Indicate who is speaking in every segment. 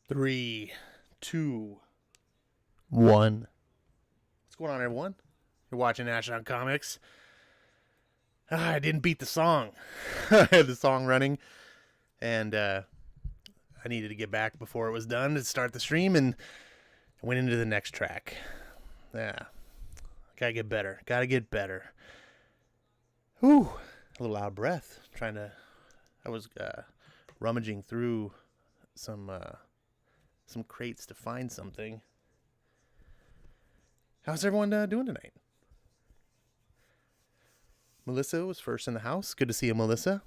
Speaker 1: Three, two, one. What's going on, everyone? You're watching Ash on Comics. I didn't beat the song. I had the song running, and I needed to get back before it was done to start the stream, and I went into the next track. Yeah, gotta get better. Gotta get better. Whew, a little out of breath. I was rummaging through some crates to find something. How's everyone doing tonight? Melissa was first in the house. Good to see you, Melissa.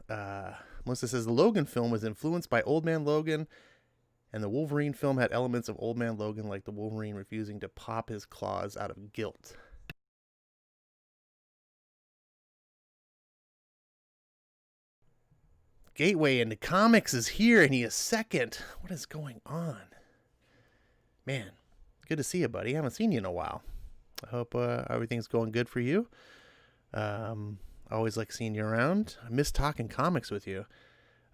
Speaker 1: Melissa says the Logan film was influenced by Old Man Logan, and the Wolverine film had elements of Old Man Logan, like the Wolverine refusing to pop his claws out of guilt. Gateway into Comics is here, and he is second. What is going on? Man, good to see you, buddy. I haven't seen you in a while. I hope everything's going good for you. I always like seeing you around. I miss talking comics with you.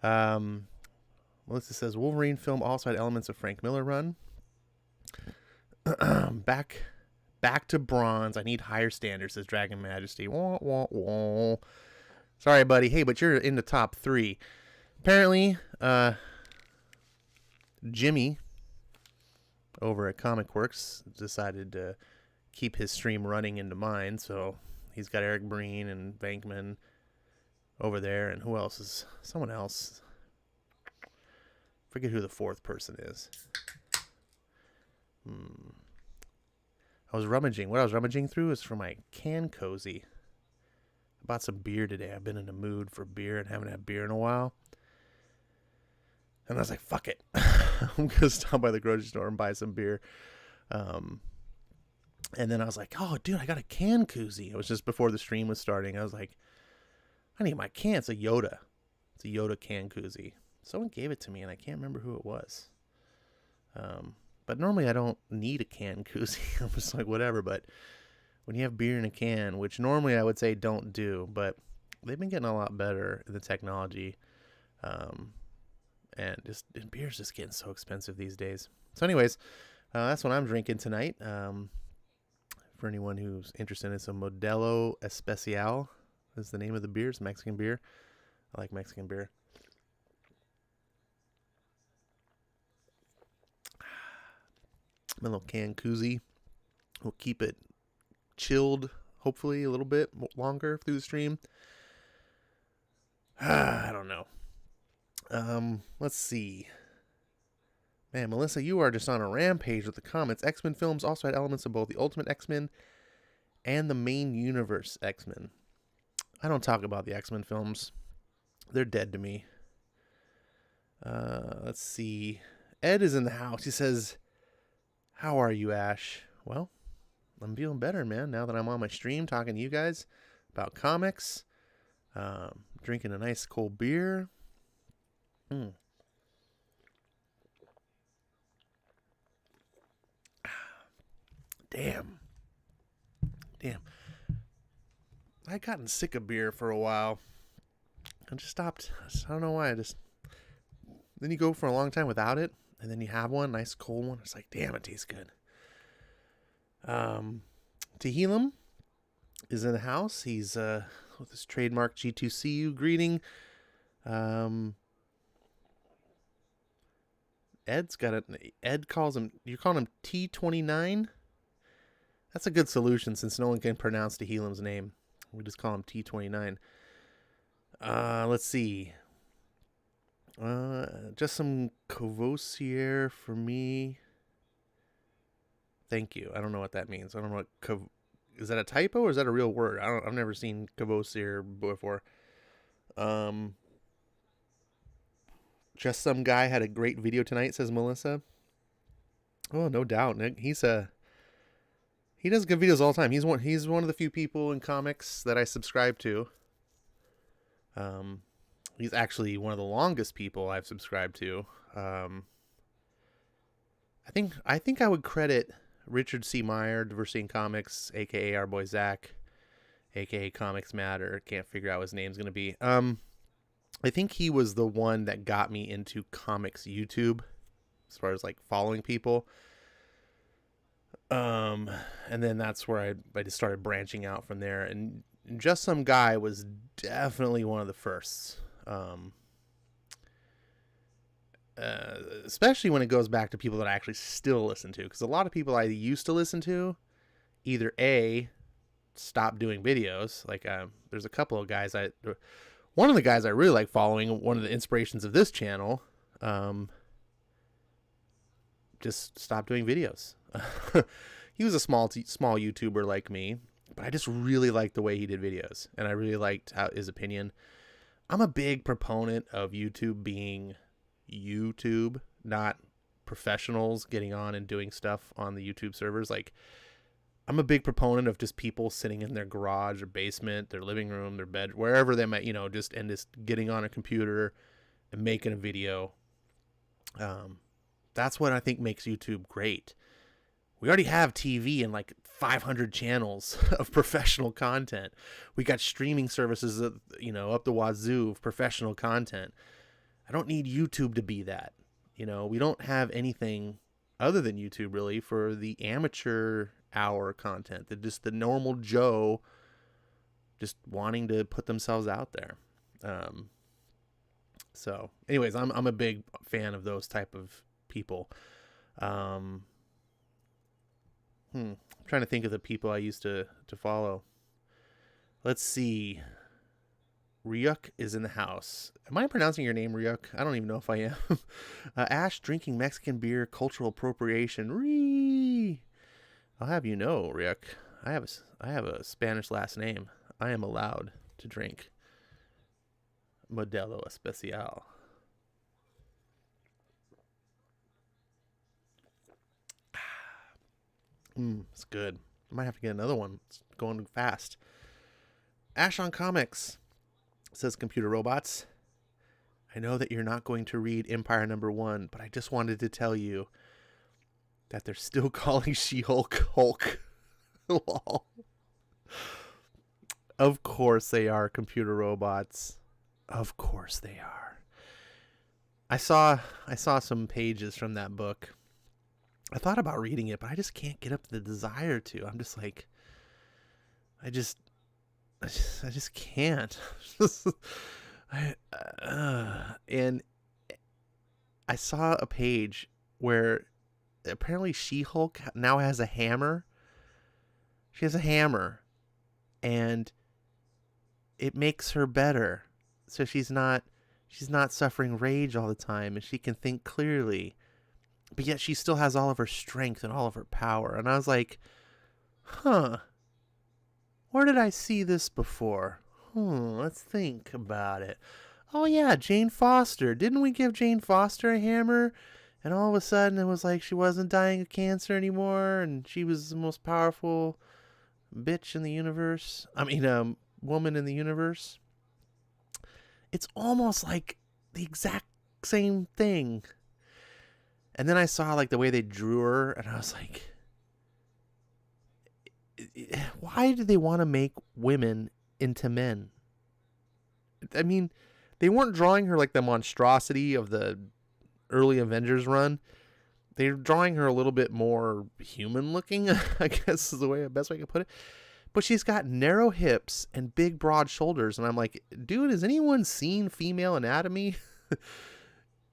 Speaker 1: Melissa says Wolverine film also had elements of Frank Miller run. Back to bronze. I need higher standards, says Dragon Majesty. Wah, wah, wah. Sorry, buddy. Hey, but you're in the top 3. Apparently, Jimmy over at Comic Works decided to keep his stream running into mine, so he's got Eric Breen and Bankman over there, and who else is someone else? Forget who the 4th person is. I was rummaging. What I was rummaging through is for my can cozy. I bought some beer today. I've been in a mood for beer and haven't had beer in a while. And I was like, fuck it. I'm going to stop by the grocery store and buy some beer. And then I was like, oh, dude, I got a can koozie. It was just before the stream was starting. I was like, I need my can. It's a Yoda. It's a Yoda can koozie. Someone gave it to me, and I can't remember who it was. But normally I don't need a can koozie. I'm just like, whatever. But when you have beer in a can, which normally I would say don't do, but they've been getting a lot better in the technology. And beer's just getting so expensive these days. So anyways, that's what I'm drinking tonight. For anyone who's interested, it's a Modelo Especial is the name of the beer. It's Mexican beer. I like Mexican beer. My little can koozie will keep it chilled, hopefully a little bit longer through the stream. I don't know. Let's see. Man, Melissa, you are just on a rampage with the comments. X-Men films also had elements of both the Ultimate X-Men and the main universe X-Men. I don't talk about the X-Men films. They're dead to me. Let's see. Ed is in the house. He says, how are you, Ash? Well, I'm feeling better, man, now that I'm on my stream talking to you guys about comics. Drinking a nice cold beer. Damn. I'd gotten sick of beer for a while. I just stopped. I don't know why. Then you go for a long time without it, and then you have one, nice cold one. It's like, damn, it tastes good. Tehillim is in the house. He's with his trademark G2CU greeting. Ed calls him, you're calling him T29? That's a good solution since no one can pronounce Tehillim's name. We just call him T29. Let's see. Just some Courvoisier for me. Thank you. I don't know what that means. I don't know what is that a typo or is that a real word? I've never seen Courvoisier before. Just some guy had a great video tonight, says Melissa. Oh, no doubt, Nick. He does good videos all the time. He's one of the few people in comics that I subscribe to. He's actually one of the longest people I've subscribed to. I think I would credit Richard C. Meyer, Diversity in Comics, aka our boy Zach, aka Comics Matter. Can't figure out what his name's gonna be. I think he was the one that got me into comics YouTube, as far as like following people. And then that's where I just started branching out from there. And Just Some Guy was definitely one of the firsts. Especially when it goes back to people that I actually still listen to, because a lot of people I used to listen to either A, stopped doing videos. Like there's a couple of guys one of the guys I really like following, one of the inspirations of this channel, just stopped doing videos. He was a small YouTuber like me, but I just really liked the way he did videos, and I really liked his opinion. I'm a big proponent of YouTube being YouTube, not professionals getting on and doing stuff on the YouTube servers. Like, I'm a big proponent of just people sitting in their garage or basement, their living room, their bed, wherever they might, just getting on a computer and making a video. That's what I think makes YouTube great. We already have TV and like 500 channels of professional content. We got streaming services, up the wazoo of professional content. I don't need YouTube to be that. We don't have anything other than YouTube really for the amateur hour content, the normal Joe just wanting to put themselves out there. So anyways, I'm a big fan of those type of people. I'm trying to think of the people I used to follow. Let's see. Ryuk is in the house. Am I pronouncing your name Ryuk? I don't even know if I am. Ash drinking Mexican beer, cultural appropriation. I'll have you know, Ryuk, I have a Spanish last name. I am allowed to drink Modelo Especial. It's good. I might have to get another one. It's going fast. Ash on Comics says, Computer Robots, I know that you're not going to read Empire #1, but I just wanted to tell you that they're still calling She-Hulk Hulk. Lol. Of course they are, Computer Robots. Of course they are. I saw some pages from that book. I thought about reading it, but I just can't get up the desire to. I'm just like, I just can't. And I saw a page where apparently She-Hulk now has a hammer. She has a hammer, and it makes her better. So she's not suffering rage all the time, and she can think clearly. But yet she still has all of her strength and all of her power. And I was like, where did I see this before? Let's think about it. Oh yeah, Jane Foster. Didn't we give Jane Foster a hammer? And all of a sudden it was like she wasn't dying of cancer anymore, and she was the most powerful bitch in the universe. Woman in the universe. It's almost like the exact same thing. And then I saw like the way they drew her, and I was like, why do they want to make women into men? I mean, they weren't drawing her like the monstrosity of the early Avengers run. They're drawing her a little bit more human looking, I guess is the best way I could put it. But she's got narrow hips and big broad shoulders, and I'm like, dude, has anyone seen female anatomy?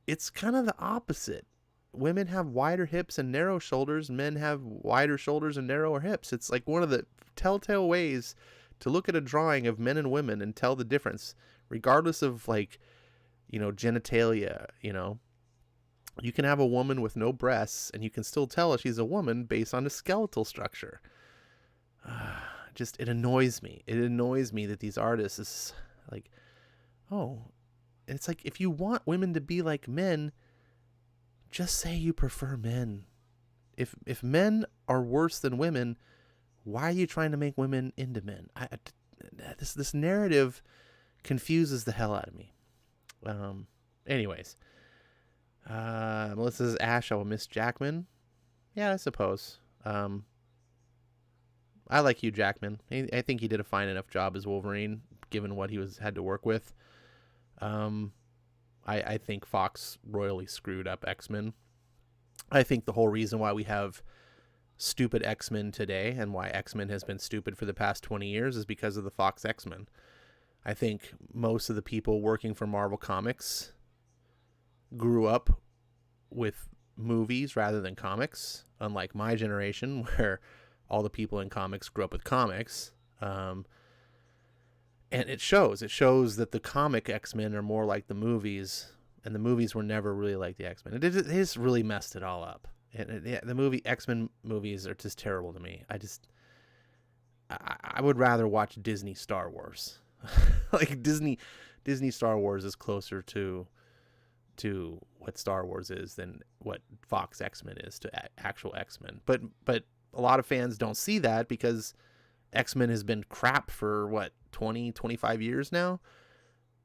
Speaker 1: It's kind of the opposite. Women have wider hips and narrow shoulders. Men have wider shoulders and narrower hips. It's like one of the telltale ways to look at a drawing of men and women and tell the difference, regardless of genitalia. You can have a woman with no breasts, and you can still tell she's a woman based on the skeletal structure. It annoys me. It annoys me that these artists is like, it's like, if you want women to be like men, just say you prefer men. If men are worse than women, why are you trying to make women into men? This narrative confuses the hell out of me. Anyways, Melissa says, Ash, I will miss Jackman. Yeah, I suppose. I like Hugh Jackman. I think he did a fine enough job as Wolverine, given what he had to work with. I think Fox royally screwed up X-Men. I think the whole reason why we have stupid X-Men today and why X-Men has been stupid for the past 20 years is because of the Fox X-Men. I think most of the people working for Marvel Comics grew up with movies rather than comics, unlike my generation where all the people in comics grew up with comics. And it shows that the comic X-Men are more like the movies, and the movies were never really like the X-Men. It just really messed it all up. And the movie X-Men movies are just terrible to me. I would rather watch Disney Star Wars. Like Disney Star Wars is closer to what Star Wars is than what Fox X-Men is to actual X-Men. But a lot of fans don't see that because X-Men has been crap for what, 20, 25 years now?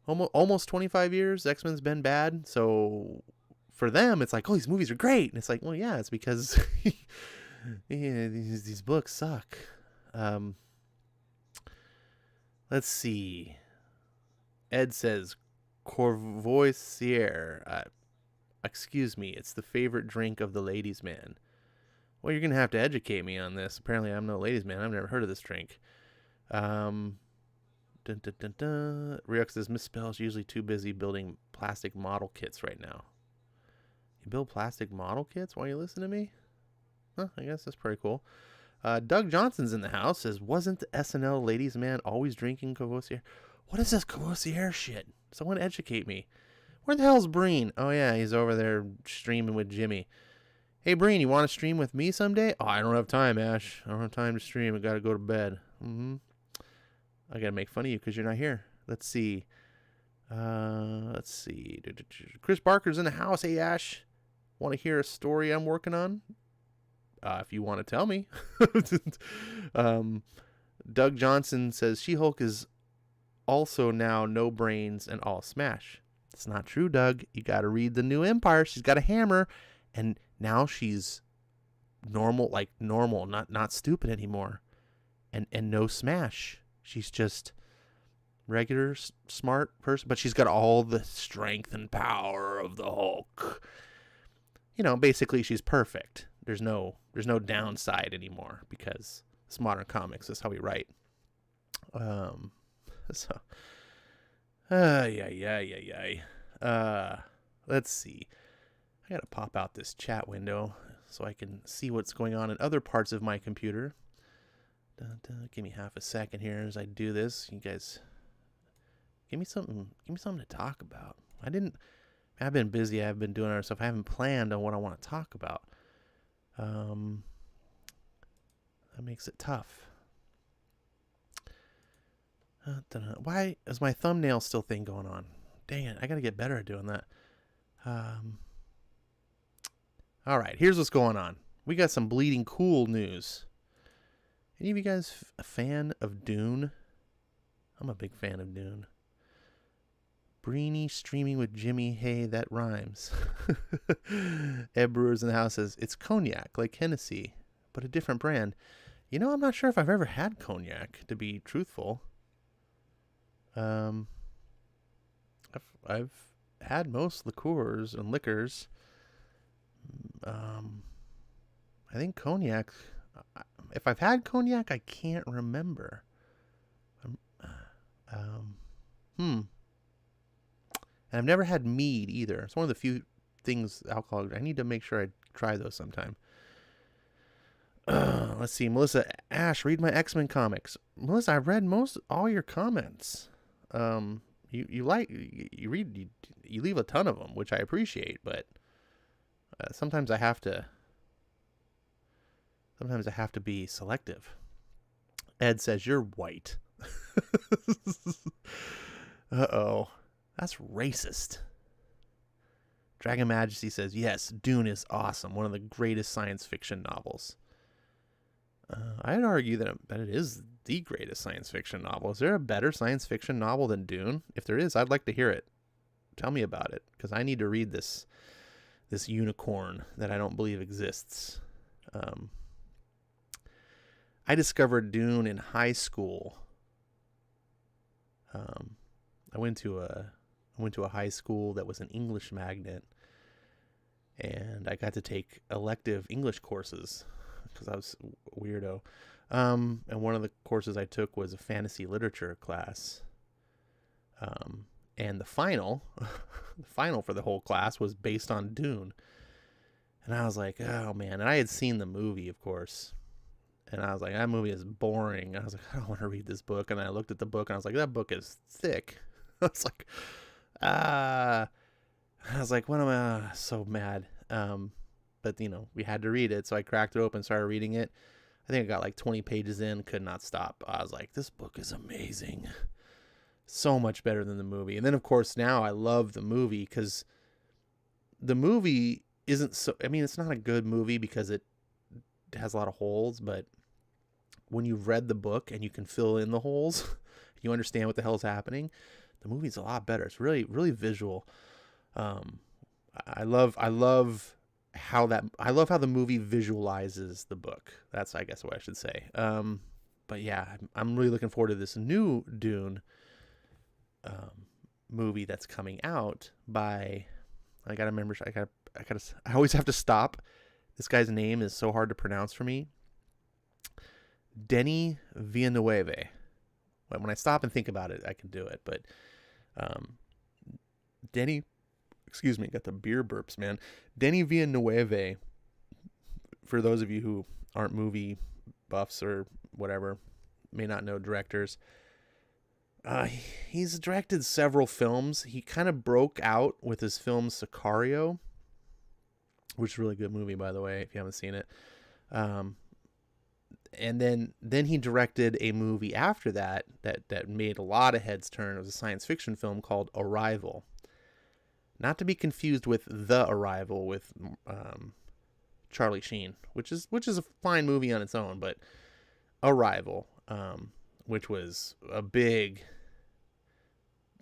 Speaker 1: Almost 25 years X-Men's been bad. So for them it's like, oh, these movies are great. And it's like, well, yeah, it's because yeah, these books suck. Let's see. Ed says Courvoisier. Excuse me, it's the favorite drink of the ladies' man. Well, you're going to have to educate me on this. Apparently, I'm no ladies' man. I've never heard of this drink. Ryuk says, Miss Spell's usually too busy building plastic model kits right now. You build plastic model kits while you listen to me? Huh, I guess that's pretty cool. Doug Johnson's in the house. Says, wasn't the SNL ladies' man always drinking Courvoisier? What is this Courvoisier shit? Someone educate me. Where the hell's Breen? Oh, yeah, he's over there streaming with Jimmy. Hey, Breen, you want to stream with me someday? Oh, I don't have time, Ash. I don't have time to stream. I got to go to bed. I got to make fun of you because you're not here. Let's see. Chris Barker's in the house. Hey, Ash. Want to hear a story I'm working on? If you want to tell me. Doug Johnson says She-Hulk is also now no brains and all smash. It's not true, Doug. You got to read the New Empire. She's got a hammer, and now she's normal, not stupid anymore, and no smash. She's just regular smart person, but she's got all the strength and power of the Hulk. You know, basically she's perfect. There's no downside anymore because it's modern comics. That's how we write. Let's see. I gotta pop out this chat window so I can see what's going on in other parts of my computer. Give me half a second here as I do this. You guys, give me something to talk about. I've been busy. I've been doing other stuff. I haven't planned on what I want to talk about. That makes it tough. Why is my thumbnail still thing going on? Dang it, I gotta get better at doing that. All right, here's what's going on. We got some bleeding cool news. Any of you guys a fan of Dune? I'm a big fan of Dune. Breeny streaming with Jimmy. Hey, that rhymes. Ed Brewer's in the house says, it's cognac, like Hennessy, but a different brand. You know, I'm not sure if I've ever had cognac, to be truthful. I've had most liqueurs and liquors. I think cognac, if I've had cognac, I can't remember. And I've never had mead either. It's one of the few things alcohol. I need to make sure I try those sometime. Let's see, Melissa Ash, read my X-Men comics. Melissa, I've read all your comments. You leave a ton of them, which I appreciate, but sometimes I have to be selective. Ed says you're white. Uh-oh. That's racist. Dragon Majesty says, yes, Dune is awesome. One of the greatest science fiction novels. I'd argue that it is the greatest science fiction novel. Is there a better science fiction novel than Dune? If there is, I'd like to hear it. Tell me about it, because I need to read this unicorn that I don't believe exists. I discovered Dune in high school. I went to a high school that was an English magnet, and I got to take elective English courses because I was a weirdo. And one of the courses I took was a fantasy literature class. And the final for the whole class was based on Dune. And I was like, oh man. And I had seen the movie, of course. And I was like, that movie is boring. I was like, I don't want to read this book. And I looked at the book and I was like, that book is thick. I was like, I was like, what am I so mad? But we had to read it. So I cracked it open, started reading it. I think I got like 20 pages in, could not stop. I was like, this book is amazing. So much better than the movie. And then, of course, now I love the movie because the movie isn't so... I mean, it's not a good movie because it has a lot of holes, but when you've read the book and you can fill in the holes, you understand what the hell's happening, the movie's a lot better. It's really, really visual. I love how the movie visualizes the book. That's, I guess, what I should say. But yeah, I'm really looking forward to this new Dune movie that's coming out by... I always have to stop. This guy's name is so hard to pronounce for me. Denis Villeneuve. When I stop and think about it, I can do it. But Denis, excuse me, got the beer burps, man. Denis Villeneuve, for those of you who aren't movie buffs or whatever, may not know directors, he's directed several films. He kind of broke out with his film Sicario, which is a really good movie, by the way, if you haven't seen it. And then he directed a movie after that made a lot of heads turn. It was a science fiction film called Arrival. Not to be confused with The Arrival with Charlie Sheen, which is a fine movie on its own, but Arrival, which was a big,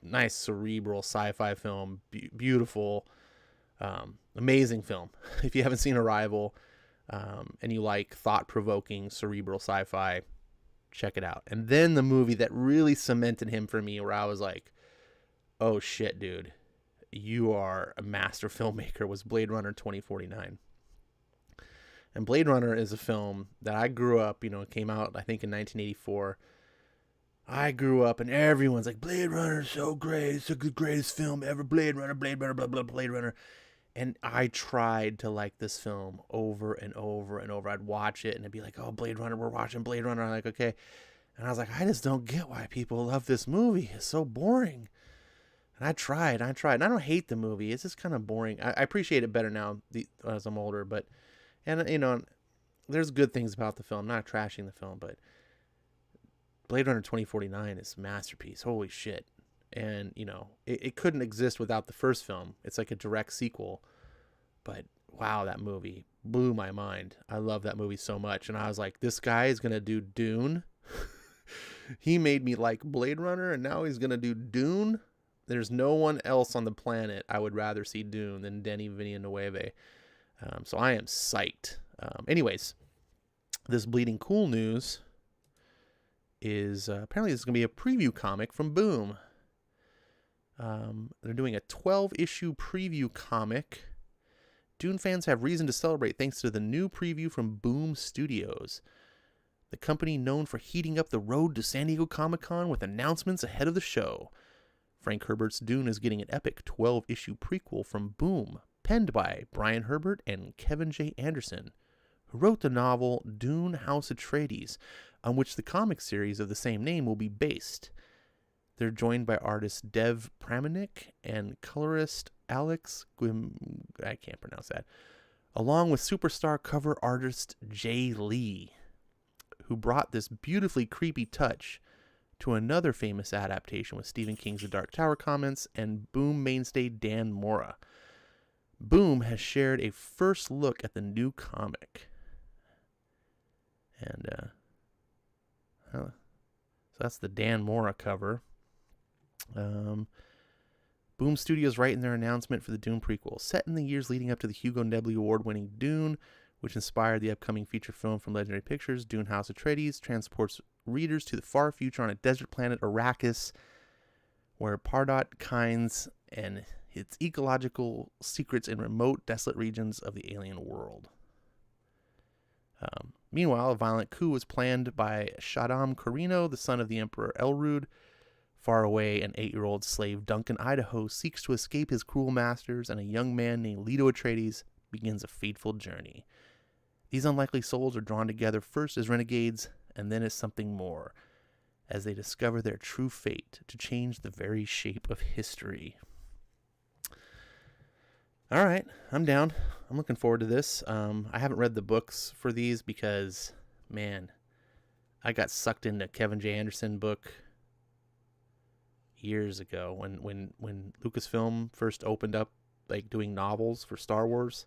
Speaker 1: nice cerebral sci-fi film, beautiful, amazing film. If you haven't seen Arrival, and you like thought-provoking cerebral sci-fi, check it out. And then the movie that really cemented him for me, where I was like, oh shit, dude, you are a master filmmaker, was Blade Runner 2049. And Blade Runner is a film that I grew up, it came out, I think, in 1984. I grew up and everyone's like, Blade Runner is so great. It's the greatest film ever. Blade Runner, blah, blah, Blade Runner. And I tried to like this film over and over and over. I'd watch it and I'd be like, oh, Blade Runner, we're watching Blade Runner. I'm like, okay. And I was like, I just don't get why people love this movie. It's so boring. And I tried. And I don't hate the movie. It's just kind of boring. I appreciate it better now as I'm older. But, and there's good things about the film. I'm not trashing the film, but Blade Runner 2049 is a masterpiece. Holy shit. And, it couldn't exist without the first film. It's like a direct sequel. But, wow, that movie blew my mind. I love that movie so much. And I was like, this guy is going to do Dune. He made me like Blade Runner, and now he's going to do Dune. There's no one else on the planet I would rather see Dune than Denis Villeneuve. So I am psyched. Anyways, this Bleeding Cool news is apparently this is going to be a preview comic from Boom. They're doing a 12-issue preview comic. Dune fans have reason to celebrate thanks to the new preview from Boom Studios, the company known for heating up the road to San Diego Comic-Con with announcements ahead of the show. Frank Herbert's Dune is getting an epic 12-issue prequel from Boom, penned by Brian Herbert and Kevin J. Anderson, who wrote the novel Dune House Atreides, on which the comic series of the same name will be based. They're joined by artist Dev Pramanik and colorist Alex I can't pronounce that, along with superstar cover artist Jay Lee, who brought this beautifully creepy touch to another famous adaptation with Stephen King's The Dark Tower comments and Boom mainstay Dan Mora. Boom has shared a first look at the new comic. And so that's the Dan Mora cover. Boom Studios write in their announcement for the Dune prequel. Set in the years leading up to the Hugo Nebula Award-winning Dune, which inspired the upcoming feature film from Legendary Pictures, Dune House Atreides, transports readers to the far future on a desert planet, Arrakis, where Pardot kinds and its ecological secrets in remote, desolate regions of the alien world. Meanwhile, a violent coup was planned by Shaddam Corrino, the son of the Emperor Elrud. Far away, an 8-year-old slave, Duncan Idaho, seeks to escape his cruel masters, and a young man named Leto Atreides begins a fateful journey. These unlikely souls are drawn together first as renegades, and then as something more, as they discover their true fate to change the very shape of history. All right, I'm down. I'm looking forward to this. I haven't read the books for these because, man, I got sucked into Kevin J. Anderson book years ago when Lucasfilm first opened up like doing novels for Star Wars.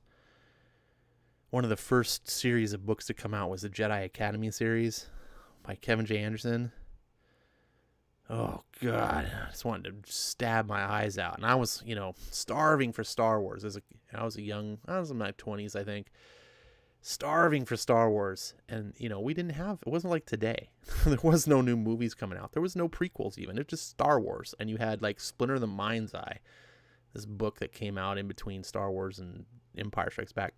Speaker 1: One of the first series of books to come out was the Jedi Academy series by Kevin J. Anderson. Oh, God. I just wanted to stab my eyes out. And I was, starving for Star Wars. I was in my 20s, I think. Starving for Star Wars. And, it wasn't like today. There was no new movies coming out. There was no prequels even. It was just Star Wars. And you had, like, Splinter the Mind's Eye, this book that came out in between Star Wars and Empire Strikes Back.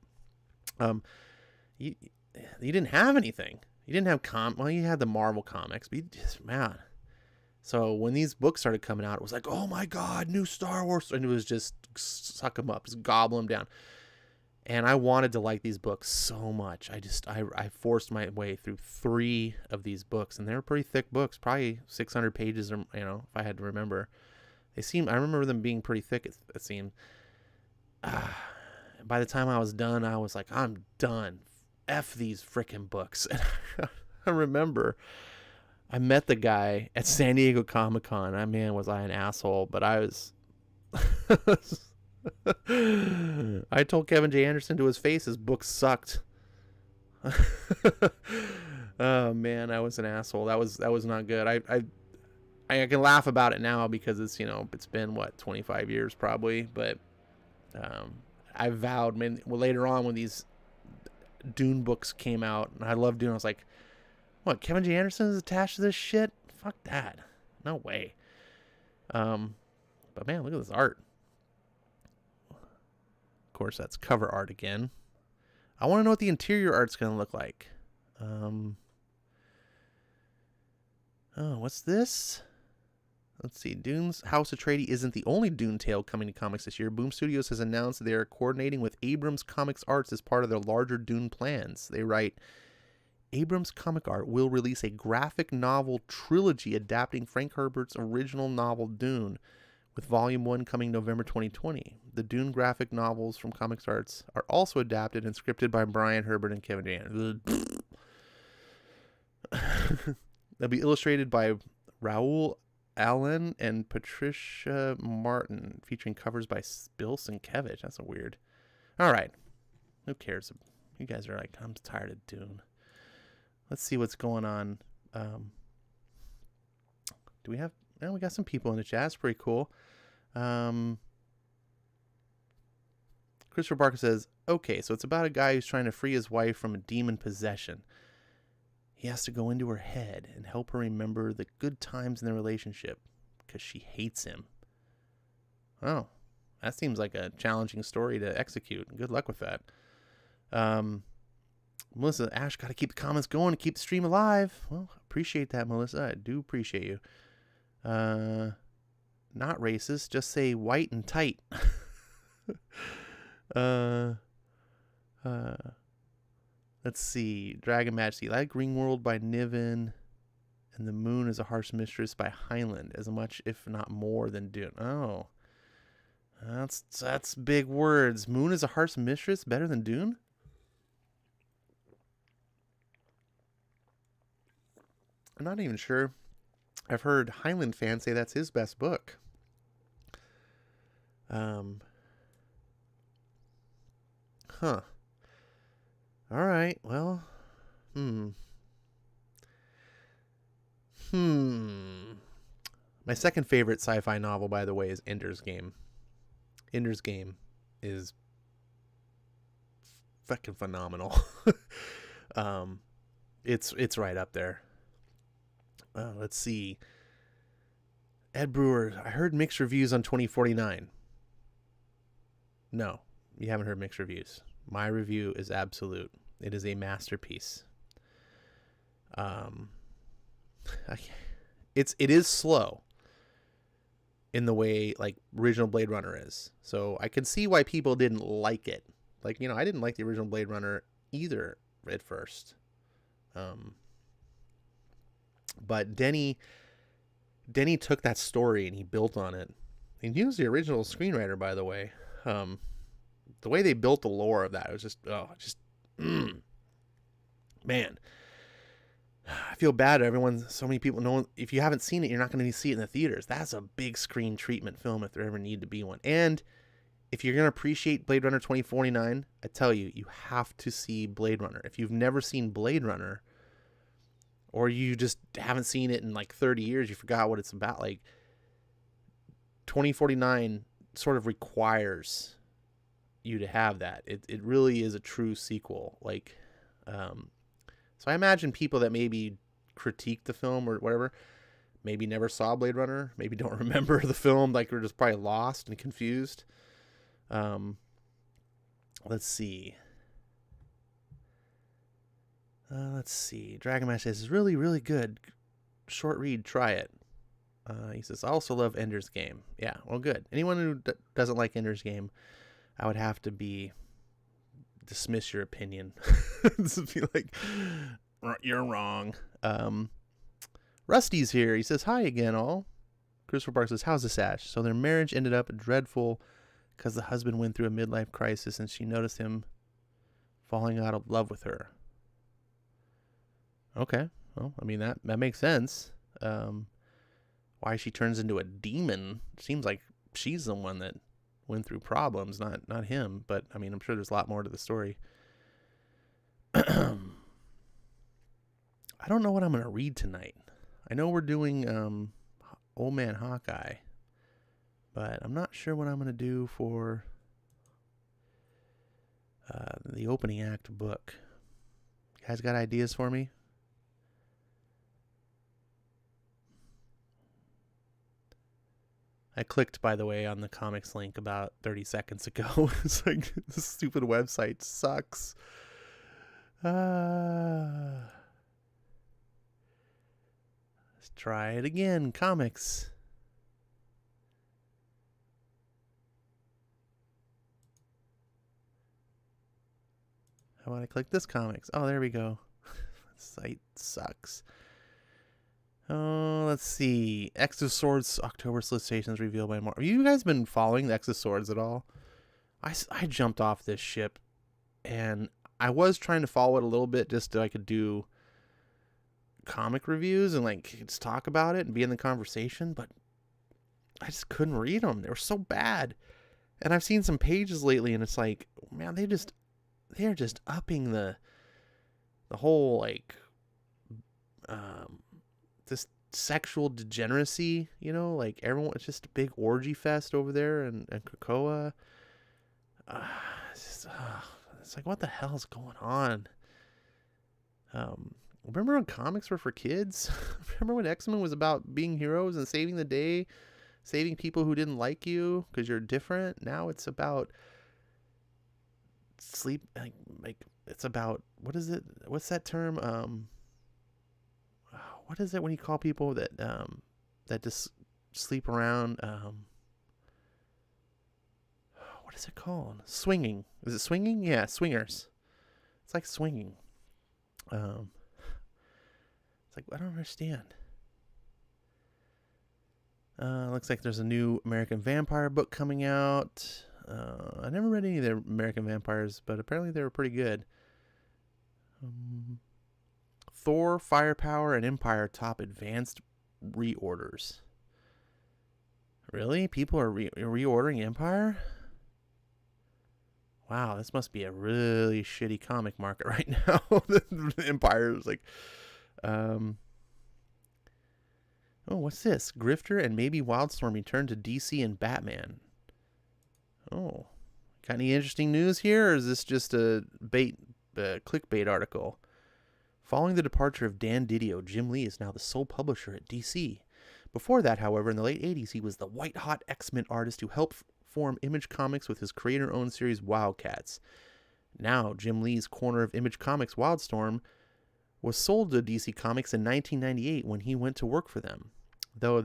Speaker 1: You didn't have anything. You didn't have you had the Marvel comics, but man. So when these books started coming out, it was like, oh my God, new Star Wars. And it was just suck them up, just gobble them down. And I wanted to like these books so much. I forced my way through 3 of these books, and they were pretty thick books, probably 600 pages, or, if I had to remember. I remember them being pretty thick, it seemed. By the time I was done, I was like, I'm done. F these freaking books. And I remember I met the guy at San Diego Comic-Con. Was I an asshole? But I was... I told Kevin J. Anderson to his face his books sucked. Oh, man, I was an asshole. That was not good. I can laugh about it now because it's, it's been, 25 years probably. But I vowed, later on when these Dune books came out, and I loved Dune, I was like, what, Kevin J. Anderson is attached to this shit? Fuck that. No way. But man, look at this art. Of course, that's cover art again. I want to know what the interior art's going to look like. What's this? Let's see. Dune's House Atreides isn't the only Dune tale coming to comics this year. Boom Studios has announced they are coordinating with Abrams Comics Arts as part of their larger Dune plans. They write, Abrams Comic Art will release a graphic novel trilogy adapting Frank Herbert's original novel Dune, with Volume 1 coming November 2020. The Dune graphic novels from Comics Arts are also adapted and scripted by Brian Herbert and Kevin J. Anderson. They'll be illustrated by Raul Allen and Patricia Martin, featuring covers by Bill Sienkiewicz. That's a weird. All right. Who cares? You guys are like, I'm tired of Dune. Let's see what's going on. Do we have... Oh, we got some people in the chat. That's pretty cool. Christopher Barker says, okay, so it's about a guy who's trying to free his wife from a demon possession. He has to go into her head and help her remember the good times in their relationship because she hates him. Oh, that seems like a challenging story to execute. Good luck with that. Melissa, Ash, got to keep the comments going to keep the stream alive. Well, appreciate that, Melissa. I do appreciate you. Not racist. Just say white and tight. Let's see. Dragon Majesty. Like Ringworld by Niven. And The Moon is a Harsh Mistress by Heinlein. As much, if not more, than Dune. Oh. That's big words. Moon is a Harsh Mistress better than Dune? I'm not even sure. I've heard Heinlein fans say that's his best book. Huh. All right. Well. My second favorite sci-fi novel, by the way, is Ender's Game. Ender's Game is fucking phenomenal. It's right up there. Let's see. Ed Brewer, I heard mixed reviews on 2049. No, you haven't heard mixed reviews. My review is absolute. It is a masterpiece. It is slow in the way like original Blade Runner is. So I can see why people didn't like it. Like, I didn't like the original Blade Runner either at first. But Denny took that story and he built on it. And he was the original screenwriter, by the way. The way they built the lore of that, it was man. I feel bad. So many people know. If you haven't seen it, you're not going to see it in the theaters. That's a big screen treatment film if there ever need to be one. And if you're going to appreciate Blade Runner 2049, I tell you, you have to see Blade Runner. If you've never seen Blade Runner, or you just haven't seen it in like 30 years, you forgot what it's about, like 2049 sort of requires you to have that. It really is a true sequel. Like, so I imagine people that maybe critique the film or whatever, maybe never saw Blade Runner, maybe don't remember the film, like we're just probably lost and confused. Let's see. Dragon Mash says, it's really, really good. Short read, try it. He says, I also love Ender's Game. Yeah, well, good. Anyone who doesn't like Ender's Game, I would have to dismiss your opinion. Just be like, you're wrong. Rusty's here. He says, hi again, all. Christopher Park says, how's this, Ash? So their marriage ended up dreadful because the husband went through a midlife crisis and she noticed him falling out of love with her. Okay. Well, I mean, that makes sense. Why she turns into a demon seems like she's the one that went through problems, not him. But I mean, I'm sure there's a lot more to the story. I don't know what I'm going to read tonight. I know we're doing Old Man Hawkeye, but I'm not sure what I'm going to do for the opening act book. You guys got ideas for me? I clicked, by the way, on the comics link about 30 seconds ago. It's like, this stupid website sucks. Let's try it again. Comics. How about I click this comics? Oh, there we go. Site sucks. Oh, let's see. X of Swords October solicitations revealed by more. Have you guys been following the X of Swords at all? I jumped off this ship, and I was trying to follow it a little bit just so I could do comic reviews and like just talk about it and be in the conversation, but I just couldn't read them. They were so bad. And I've seen some pages lately, and it's like, man, they're just upping the whole like this sexual degeneracy, like everyone, it's just a big orgy fest over there in Krakoa. It's like, what the hell is going on? Remember when comics were for kids? Remember when X-Men was about being heroes and saving the day, saving people who didn't like you because you're different? Now it's about sleep, like it's about, what is it? What's that term? What is it when you call people that just sleep around? What is it called? Swinging. Is it swinging? Yeah, swingers. It's like swinging. It's like, I don't understand. Looks like there's a new American Vampire book coming out. I never read any of the American Vampires, but apparently they were pretty good. Thor, Firepower, and Empire top advanced reorders. Really? People are reordering Empire? Wow, this must be a really shitty comic market right now. Empire is like... Oh, what's this? Grifter and maybe Wildstorm return to DC and Batman. Oh, Got any interesting news here, or is this just a clickbait article? Following the departure of Dan Didio, Jim Lee is now the sole publisher at DC. Before that, however, in the late 80s, he was the white-hot X-Men artist who helped form Image Comics with his creator-owned series Wildcats. Now, Jim Lee's corner of Image Comics, Wildstorm, was sold to DC Comics in 1998 when he went to work for them. Though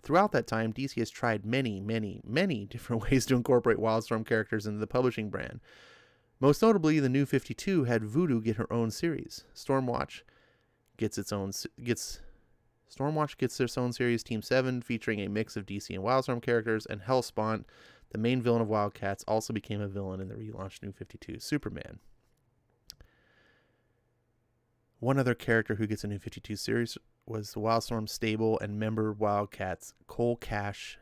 Speaker 1: throughout that time, DC has tried many, many, many different ways to incorporate Wildstorm characters into the publishing brand. Most notably, the New 52 had Voodoo get her own series. Stormwatch gets its own series, Team 7, featuring a mix of DC and Wildstorm characters, and Hellspawn, the main villain of Wildcats, also became a villain in the relaunched New 52 Superman. One other character who gets a New 52 series was the Wildstorm stable and member Wildcats, Cole Cash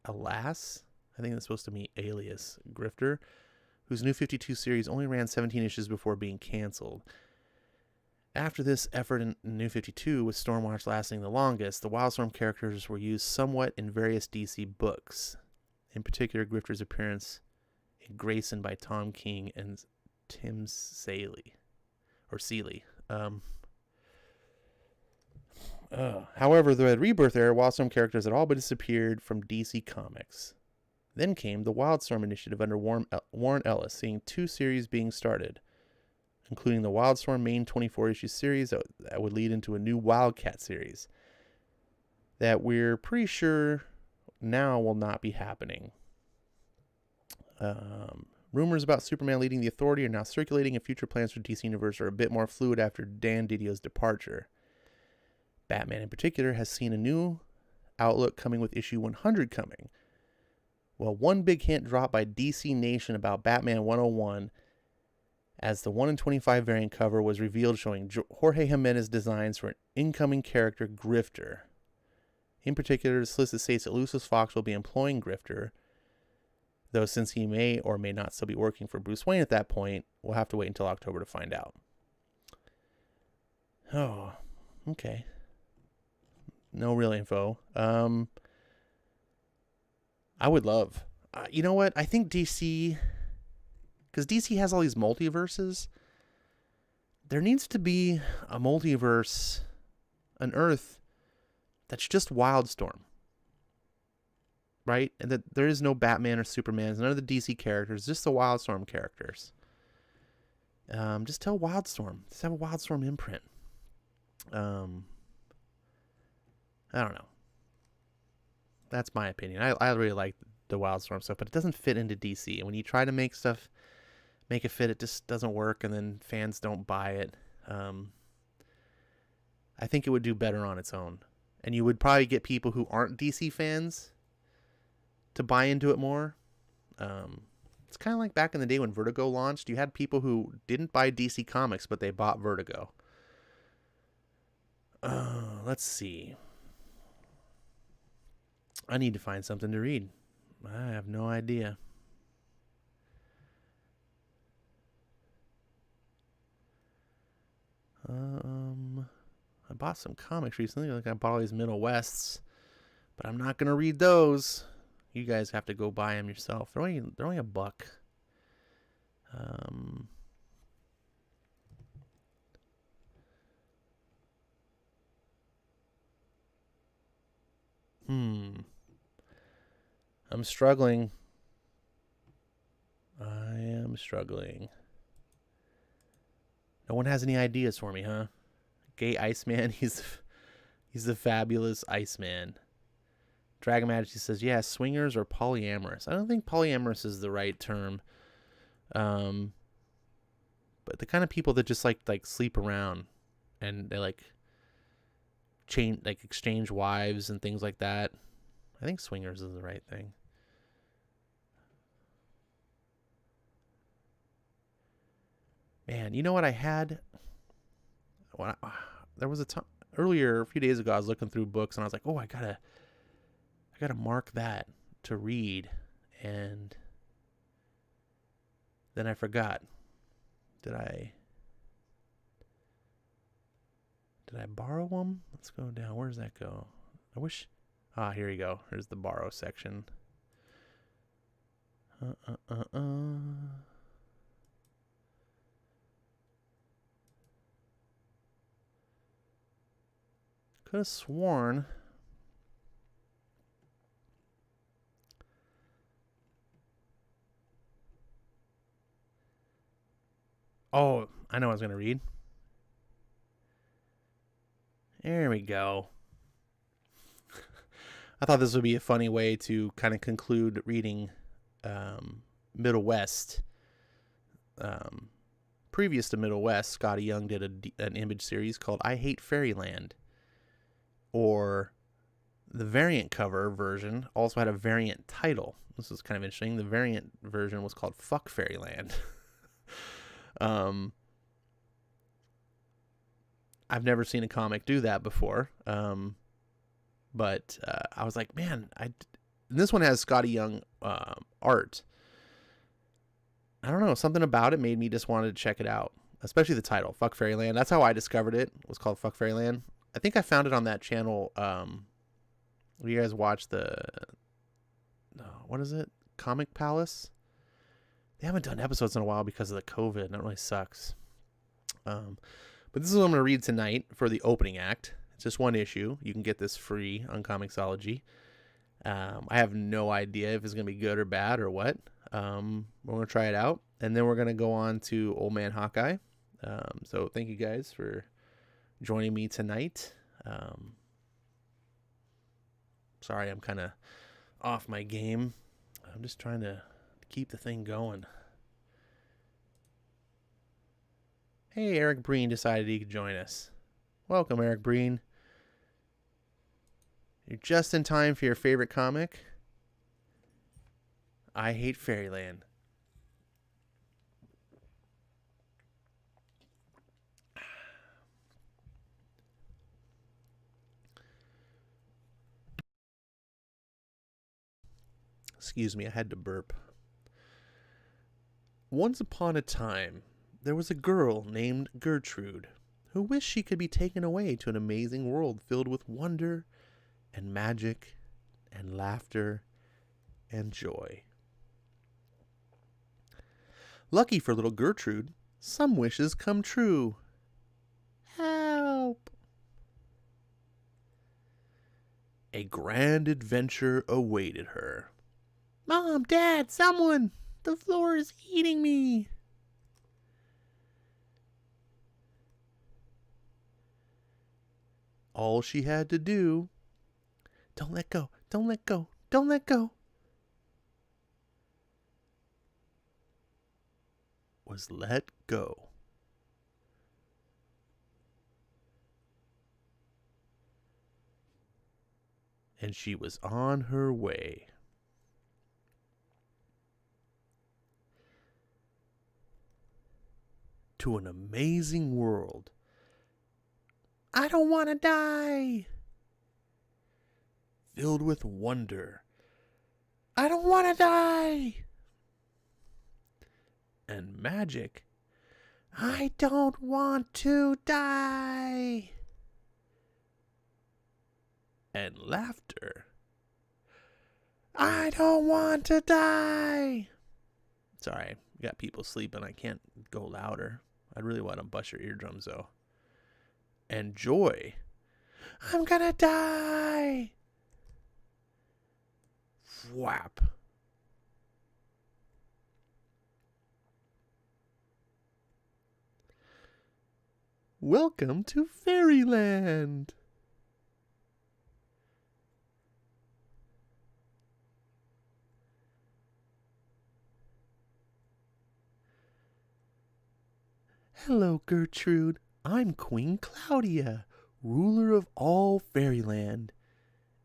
Speaker 1: Alas, I think that's supposed to mean alias Grifter, whose New 52 series only ran 17 issues before being canceled. After this effort in New 52, with Stormwatch lasting the longest, the Wildstorm characters were used somewhat in various DC books. In particular, Grifter's appearance in Grayson by Tom King and Tim Seeley. However, the Rebirth era, Wildstorm characters had all but disappeared from DC Comics. Then came the Wildstorm initiative under Warren Ellis, seeing 2 series being started, including the Wildstorm main 24-issue series that would lead into a new Wildcat series that we're pretty sure now will not be happening. Rumors about Superman leading the Authority are now circulating, and future plans for DC Universe are a bit more fluid after Dan Didio's departure. Batman in particular has seen a new outlook coming with issue 100 coming. Well, one big hint dropped by DC Nation about Batman 101 as the 1 in 25 variant cover was revealed, showing Jorge Jimenez designs for an incoming character, Grifter. In particular, the solicit states that Lucius Fox will be employing Grifter, though since he may or may not still be working for Bruce Wayne at that point, we'll have to wait until October to find out. Oh, okay. No real info. I would love. You know what? I think DC, because DC has all these multiverses, there needs to be a multiverse, an Earth, that's just Wildstorm. Right? And that there is no Batman or Superman, none of the DC characters, just the Wildstorm characters. Just tell Wildstorm. Just have a Wildstorm imprint. I don't know. That's my opinion. I really like the Wildstorm stuff, but it doesn't fit into DC. And when you try to make it fit, it just doesn't work, and then fans don't buy it. I think it would do better on its own. And you would probably get people who aren't DC fans to buy into it more. It's kind of like back in the day when Vertigo launched. You had people who didn't buy DC Comics, but they bought Vertigo. Let's see. I need to find something to read. I have no idea. I bought some comics recently. Like I bought all these Middle Wests, but I'm not gonna read those. You guys have to go buy them yourself. They're only $1. I'm struggling. I am struggling. No one has any ideas for me, huh? Gay Iceman, he's the fabulous Iceman. Dragon Majesty says, yeah, swingers or polyamorous. I don't think polyamorous is the right term. But the kind of people that just like sleep around and they exchange wives and things like that. I think swingers is the right thing. Man, you know what I had? There was a time earlier, a few days ago, I was looking through books and I was like, oh, I gotta mark that to read, and then I forgot. Did I borrow them? Let's go down. Where does that go? I wish. Here you go. Here's the borrow section. Could have sworn. Oh, I know what I was going to read. There we go. I thought this would be a funny way to kind of conclude reading Middle West. Previous to Middle West, Scotty Young did an image series called I Hate Fairyland. Or the variant cover version also had a variant title. This was kind of interesting. The variant version was called Fuck Fairyland. I've never seen a comic do that before. But I was like, man, this one has Scotty Young art. I don't know, something about it made me just wanted to check it out, especially the title, Fuck Fairyland. That's how I discovered it. It was called Fuck Fairyland. I think I found it on that channel. You guys watch what is it? Comic Palace? They haven't done episodes in a while because of the COVID, and that really sucks. But this is what I'm going to read tonight for the opening act. It's just one issue. You can get this free on Comixology. I have no idea if it's going to be good or bad or what. We're going to try it out, and then we're going to go on to Old Man Hawkeye. So thank you guys for joining me tonight. Sorry, I'm kind of off my game. I'm just trying to keep the thing going. Hey, Eric Breen decided he could join us. Welcome, Eric Breen. You're just in time for your favorite comic. I Hate Fairyland. Excuse me, I had to burp. Once upon a time, there was a girl named Gertrude who wished she could be taken away to an amazing world filled with wonder and magic and laughter and joy. Lucky for little Gertrude, some wishes come true. Help! A grand adventure awaited her. Mom, Dad, someone! The floor is eating me! All she had to do... Don't let go, don't let go, don't let go... was let go. And she was on her way. To an amazing world. I don't want to die. Filled with wonder. I don't want to die. And magic. I don't want to die. And laughter. I don't want to die. Sorry, got people sleeping. I can't go louder. I'd really want to bust your eardrums, though. And joy. I'm gonna die. Whap. Welcome to Fairyland. Hello, Gertrude. I'm Queen Claudia, ruler of all Fairyland.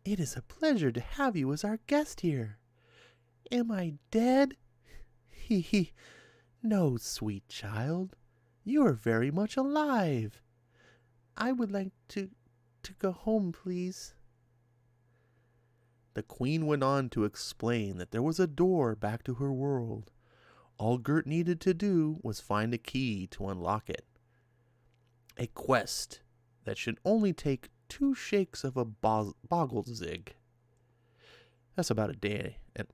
Speaker 1: It is a pleasure to have you as our guest here. Am I dead? Hee hee. No, sweet child. You are very much alive. I would like to go home, please. The queen went on to explain that there was a door back to her world. All Gert needed to do was find a key to unlock it. A quest that should only take 2 shakes of a boggle zig. That's about a day. And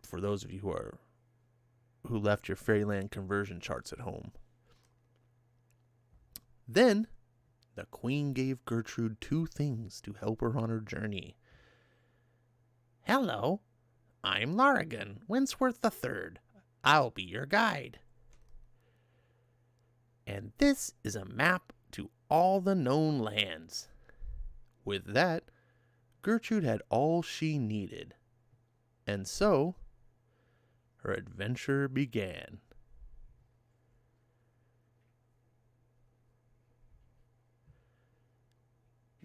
Speaker 1: for those of you who are who left your fairyland conversion charts at home. Then, the queen gave Gertrude 2 things to help her on her journey. Hello, I'm Larigan, Winsworth III. I'll be your guide. And this is a map to all the known lands. With that, Gertrude had all she needed. And so, her adventure began.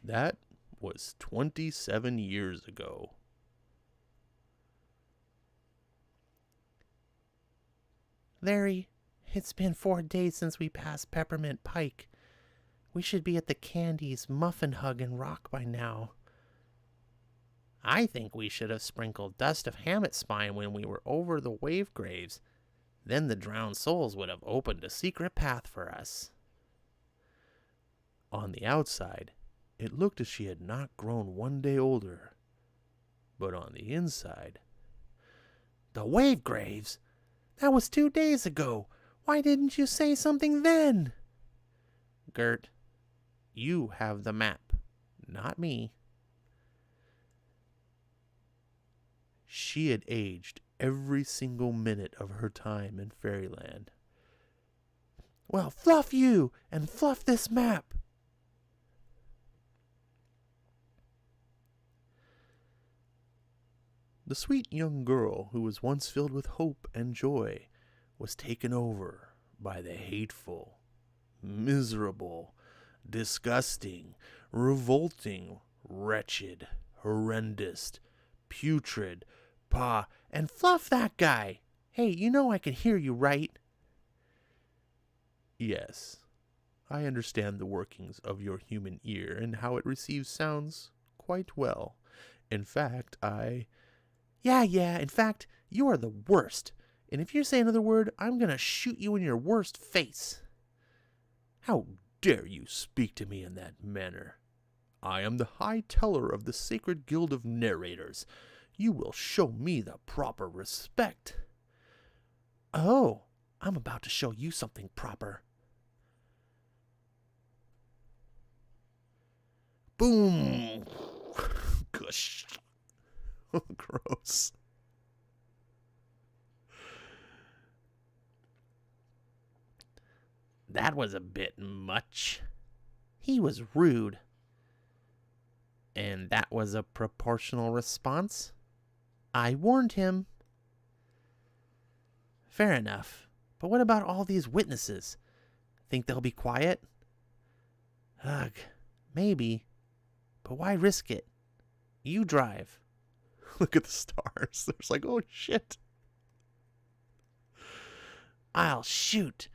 Speaker 1: That was 27 years ago. Larry, it's been 4 days since we passed Peppermint Pike. We should be at the Candy's Muffin Hug and Rock by now. I think we should have sprinkled dust of Hammett Spine when we were over the wave graves. Then the drowned souls would have opened a secret path for us. On the outside, it looked as she had not grown 1 day older. But on the inside... The wave graves? That was 2 days ago. Why didn't you say something then? Gert, you have the map, not me. She had aged every single minute of her time in Fairyland. Well, fluff you, and fluff this map. The sweet young girl who was once filled with hope and joy was taken over by the hateful, miserable, disgusting, revolting, wretched, horrendous, putrid, and fluff that guy. Hey, you know I can hear you, right? Yes, I understand the workings of your human ear and how it receives sounds quite well. In fact, Yeah, in fact, you are the worst. And if you say another word, I'm gonna shoot you in your worst face. How dare you speak to me in that manner? I am the High Teller of the Sacred Guild of Narrators. You will show me the proper respect. Oh, I'm about to show you something proper. Boom! Gosh. Gross. That was a bit much. He was rude. And that was a proportional response? I warned him. Fair enough. But what about all these witnesses? Think they'll be quiet? Ugh, maybe. But why risk it? You drive. Look at the stars. There's like, oh shit. I'll shoot.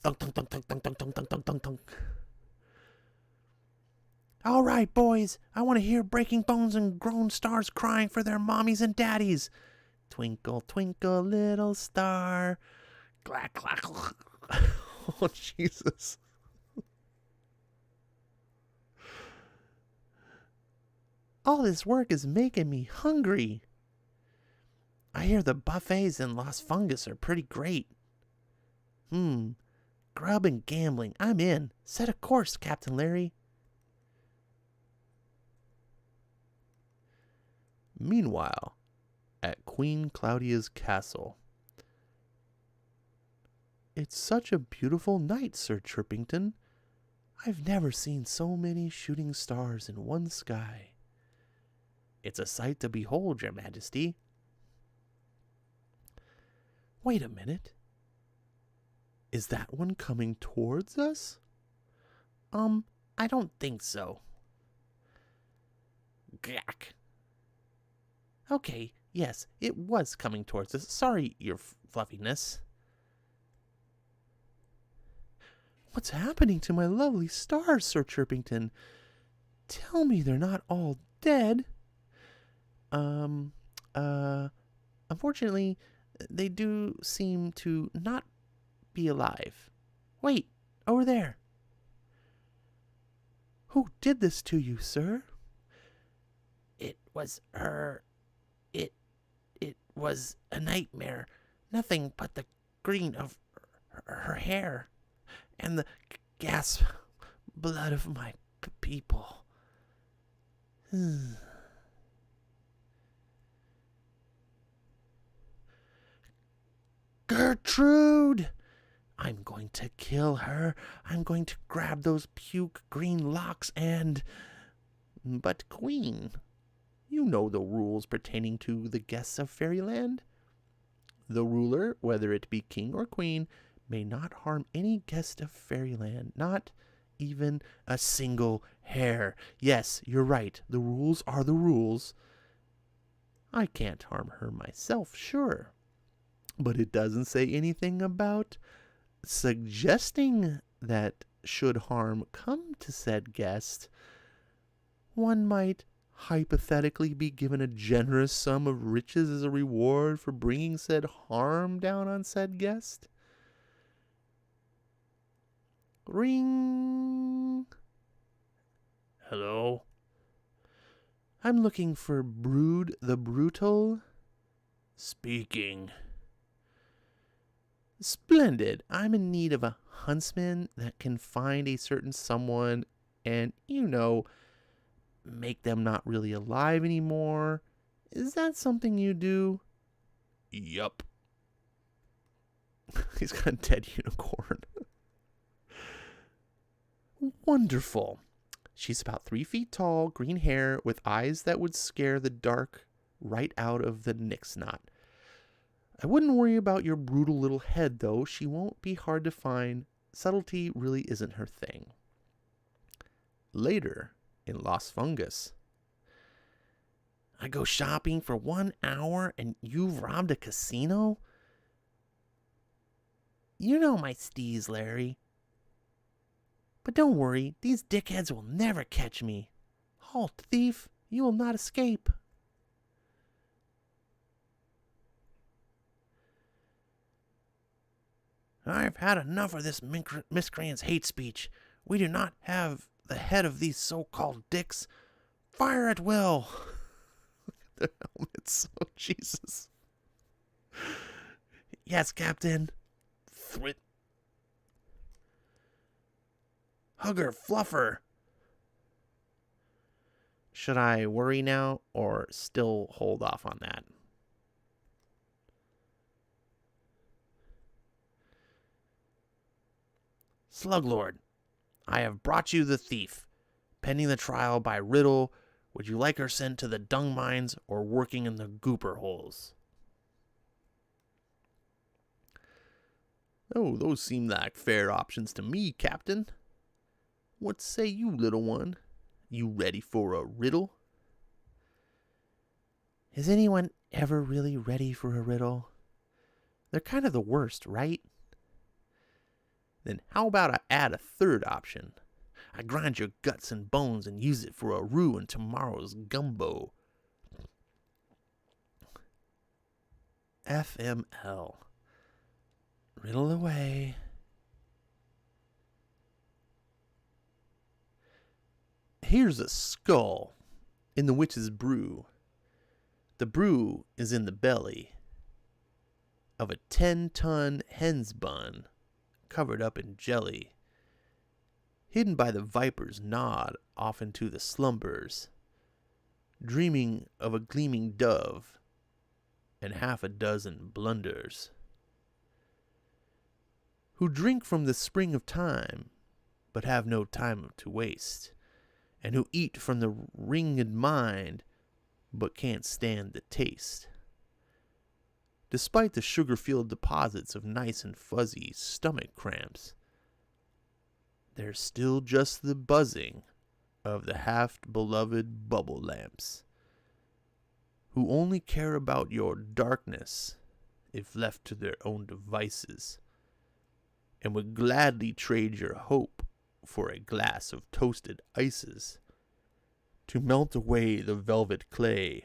Speaker 1: Thunk, thunk, thunk, thunk, thunk, thunk, thunk, thunk, thunk, thunk, thunk. All right, boys. I want to hear breaking bones and grown stars crying for their mommies and daddies. Twinkle, twinkle, little star. Clack, clack, clack. Oh, Jesus. All this work is making me hungry. I hear the buffets in Las Fungus are pretty great. Grub and gambling. I'm in. Set a course, Captain Larry. Meanwhile, at Queen Claudia's castle. It's such a beautiful night, Sir Chirpington. I've never seen so many shooting stars in one sky. It's a sight to behold, Your Majesty. Wait a minute. Is that one coming towards us? I don't think so. Gack. Okay, yes, it was coming towards us. Sorry, Your Fluffiness. What's happening to my lovely stars, Sir Chirpington? Tell me they're not all dead. Unfortunately, they do seem to not be alive. Wait, over there. Who did this to you, sir? It was her. It was a nightmare. Nothing but the green of her hair and the gasp blood of my people. Gertrude! I'm going to kill her. I'm going to grab those puke green locks and... But, Queen, you know the rules pertaining to the guests of fairyland. The ruler, whether it be king or queen, may not harm any guest of fairyland, not even a single hair. Yes, you're right. The rules are the rules. I can't harm her myself, sure. But it doesn't say anything about suggesting that should harm come to said guest, one might hypothetically be given a generous sum of riches as a reward for bringing said harm down on said guest. Ring. Hello? I'm looking for Brood the Brutal. Speaking. Splendid. I'm in need of a huntsman that can find a certain someone and, make them not really alive anymore. Is that something you do? Yup. He's got a dead unicorn. Wonderful. She's about 3 feet tall, green hair, with eyes that would scare the dark right out of the nix knot. I wouldn't worry about your brutal little head, though. She won't be hard to find. Subtlety really isn't her thing. Later, in Las Fungus. I go shopping for 1 hour and you've robbed a casino? You know my steez, Larry. But don't worry, these dickheads will never catch me. Halt, thief, you will not escape. I've had enough of this miscreant's hate speech. We do not have the head of these so-called dicks. Fire at will. Look at their helmets. Oh, Jesus. Yes, Captain. Thwit. Hugger, fluffer. Should I worry now or still hold off on that? Sluglord, I have brought you the thief. Pending the trial by riddle, would you like her sent to the dung mines or working in the gooper holes? Oh, those seem like fair options to me, Captain. What say you, little one? You ready for a riddle? Is anyone ever really ready for a riddle? They're kind of the worst, right? Then how about I add a third option? I grind your guts and bones and use it for a roux in tomorrow's gumbo. FML. Riddle away. Here's a skull in the witch's brew. The brew is in the belly of a 10-ton hen's bun covered up in jelly, hidden by the viper's nod off into the slumbers, dreaming of a gleaming dove and 6 blunders, who drink from the spring of time, but have no time to waste, and who eat from the ringed mind, but can't stand the taste. Despite the sugar-filled deposits of nice and fuzzy stomach cramps, there's still just the buzzing of the half-beloved bubble lamps, who only care about your darkness if left to their own devices, and would gladly trade your hope for a glass of toasted ices to melt away the velvet clay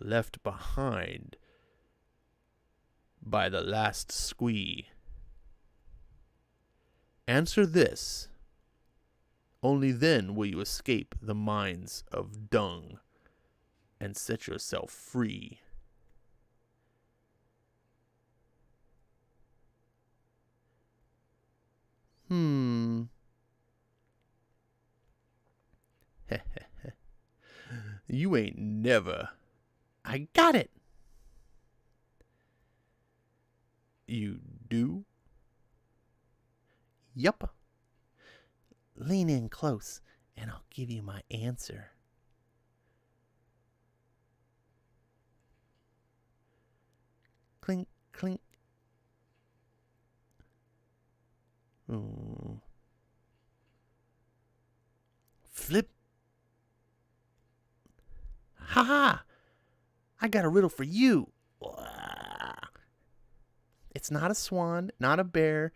Speaker 1: left behind by the last squee. Answer this. Only then will you escape the mines of dung and set yourself free. You ain't never. I got it. You do? Yup. Lean in close, and I'll give you my answer. Clink, clink. Oh. Flip. Ha ha! I got a riddle for you. It's not a swan, not a bear,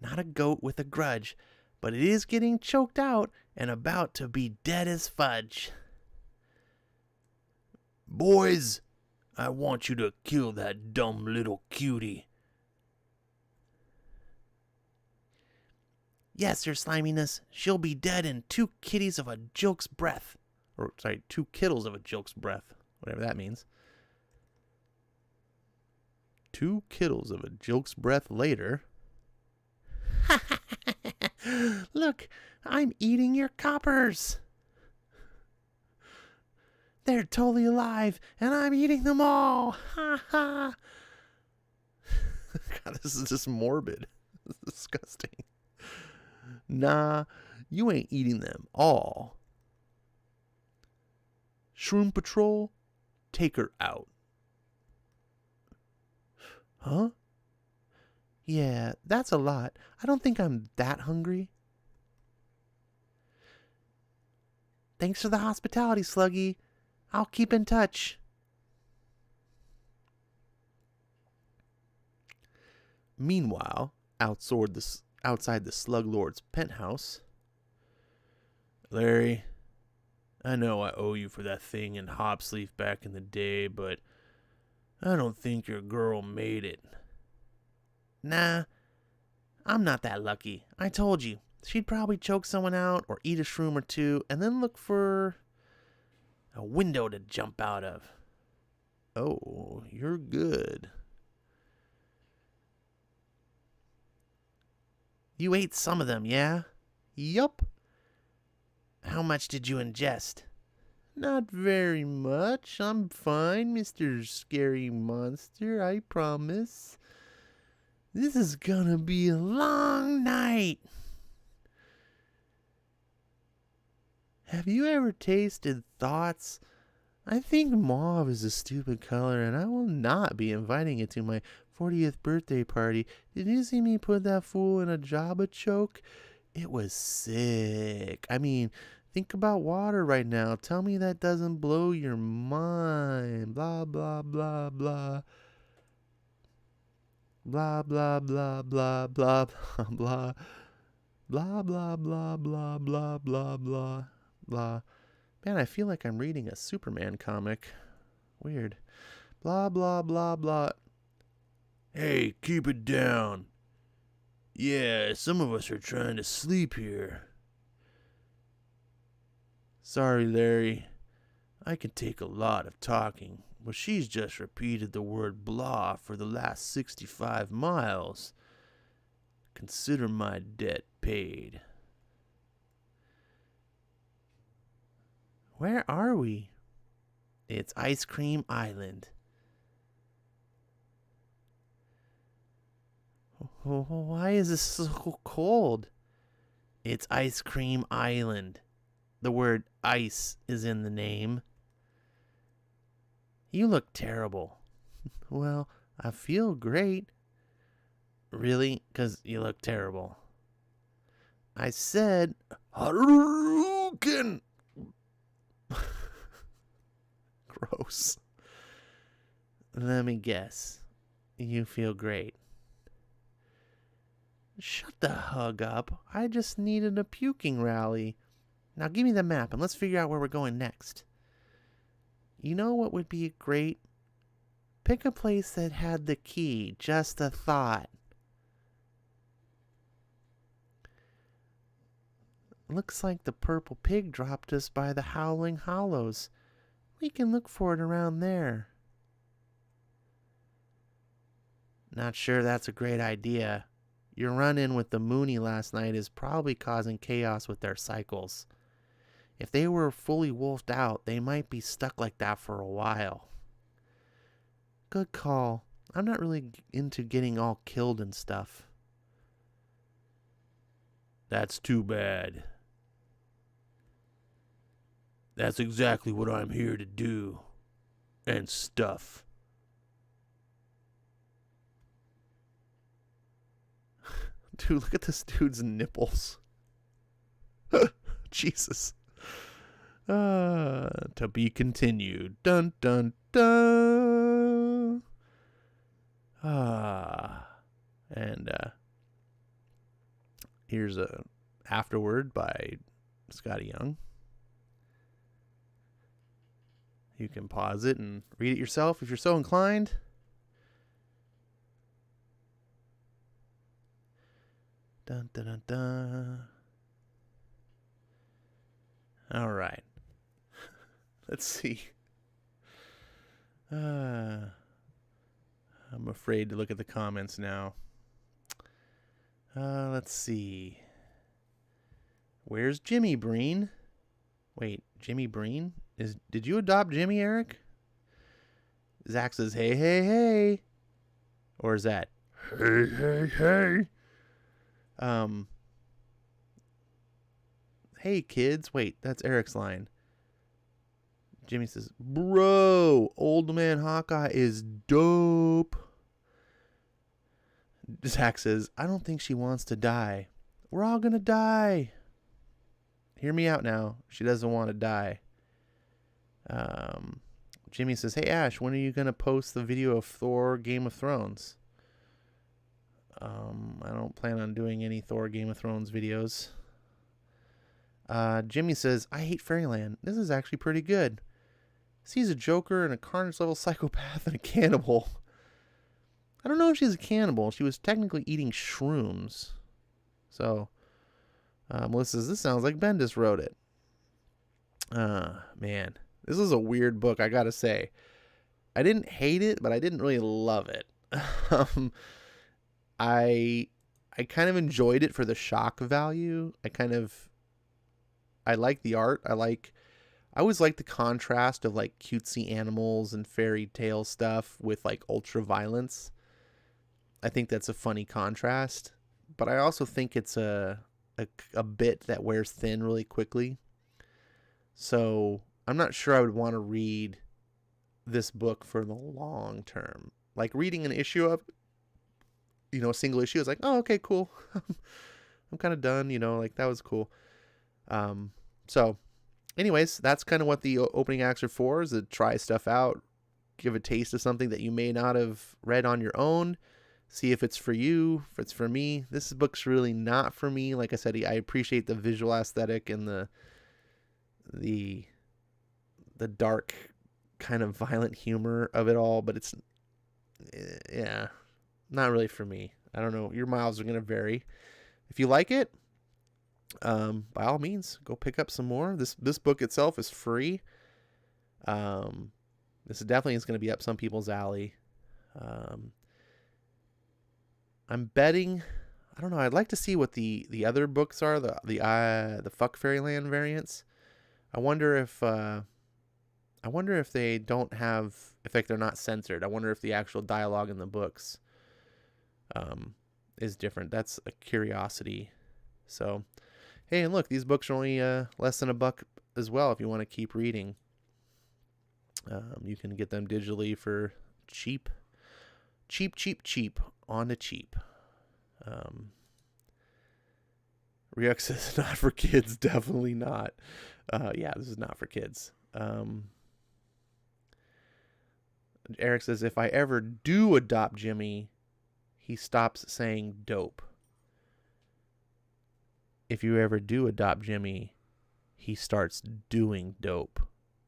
Speaker 1: not a goat with a grudge, but it is getting choked out and about to be dead as fudge. Boys, I want you to kill that dumb little cutie. Yes, your sliminess, she'll be dead in 2 kitties of a joke's breath. Or, sorry, 2 kittles of a joke's breath, whatever that means. 2 kittles of a joke's breath later. Look, I'm eating your coppers. They're totally alive, and I'm eating them all. Ha ha. God, this is just morbid. This is disgusting. Nah, you ain't eating them all. Shroom Patrol, take her out. Huh? Yeah, that's a lot. I don't think I'm that hungry. Thanks for the hospitality, Sluggy. I'll keep in touch. Meanwhile, outside the Slug Lord's penthouse. Larry, I know I owe you for that thing in Hopsleaf back in the day, but I don't think your girl made it. Nah, I'm not that lucky. I told you, she'd probably choke someone out or eat a shroom or 2 and then look for a window to jump out of. Oh, you're good. You ate some of them, yeah? Yup. How much did you ingest? Not very much. I'm fine, Mr. Scary Monster, I promise. This is gonna be a long night. Have you ever tasted thoughts? I think mauve is a stupid color, and I will not be inviting it to my 40th birthday party. Did you see me put that fool in a Jabba choke? It was sick. I mean, think about water right now. Tell me that doesn't blow your mind. Blah, blah, blah, blah. Blah, blah, blah, blah, blah, blah, blah. Blah, blah, blah, blah, blah, blah, blah, blah. Man, I feel like I'm reading a Superman comic. Weird. Blah, blah, blah, blah. Hey, keep it down. Yeah, some of us are trying to sleep here. Sorry, Larry. I can take a lot of talking, but she's just repeated the word blah for the last 65 miles. Consider my debt paid. Where are we? It's Ice Cream Island. Oh, why is this so cold? It's Ice Cream Island. The word ice is in the name. You look terrible. Well, I feel great. Really? 'Cause you look terrible. I said, Hadouken! Gross. Let me guess. You feel great. Shut the hug up. I just needed a puking rally. Now give me the map and let's figure out where we're going next. You know what would be great? Pick a place that had the key. Just a thought. Looks like the purple pig dropped us by the Howling Hollows. We can look for it around there. Not sure that's a great idea. Your run-in with the Mooney last night is probably causing chaos with their cycles. If they were fully wolfed out, they might be stuck like that for a while. Good call. I'm not really into getting all killed and stuff. That's too bad. That's exactly what I'm here to do. And stuff. Dude, look at this dude's nipples. Jesus. To be continued. Dun, dun, dun. And here's a afterword by Scotty Young. You can pause it and read it yourself if you're so inclined. Dun, dun, dun, dun. All right. Let's see. I'm afraid to look at the comments now. Let's see. Where's Jimmy Breen? Wait, Jimmy Breen? Did you adopt Jimmy, Eric? Zach says, hey, hey, hey. Or is that, hey, hey, hey? Hey, kids. Wait, that's Eric's line. Jimmy says, bro, old man Hawkeye is dope. Zach says, I don't think she wants to die. We're all going to die. Hear me out now. She doesn't want to die. Jimmy says, hey, Ash, when are you going to post the video of Thor Game of Thrones? I don't plan on doing any Thor Game of Thrones videos. Jimmy says, I hate Fairyland. This is actually pretty good. Sees a Joker and a Carnage level psychopath and a cannibal. I don't know if she's a cannibal. She was technically eating shrooms. So, Melissa says, this sounds like Bendis wrote it. Man, this is a weird book, I gotta say. I didn't hate it, but I didn't really love it. I kind of enjoyed it for the shock value. I like the art. I always like the contrast of like cutesy animals and fairy tale stuff with like ultra violence. I think that's a funny contrast, but I also think it's a bit that wears thin really quickly. So I'm not sure I would want to read this book for the long term. Like reading an issue of, a single issue is like, oh, okay, cool. I'm kind of done, like that was cool. So anyways, that's kind of what the opening acts are for, is to try stuff out, give a taste of something that you may not have read on your own, see if it's for you, if it's for me. This book's really not for me. Like I said, I appreciate the visual aesthetic and the dark kind of violent humor of it all, but it's, yeah, not really for me. I don't know. Your miles are going to vary. If you like it, by all means, go pick up some more. This book itself is free. This definitely is going to be up some people's alley. I'm betting, I don't know, I'd like to see what the other books are, the Fuck Fairyland variants. I wonder if they don't have, if like they're not censored. I wonder if the actual dialogue in the books is different. That's a curiosity. So, hey, and look, these books are only less than $1 as well if you want to keep reading. You can get them digitally for cheap on the cheap. Ryuk says not for kids. Definitely not. Yeah, this is not for kids. Eric says, if I ever do adopt Jimmy, he stops saying dope. If you ever do adopt Jimmy, he starts doing dope.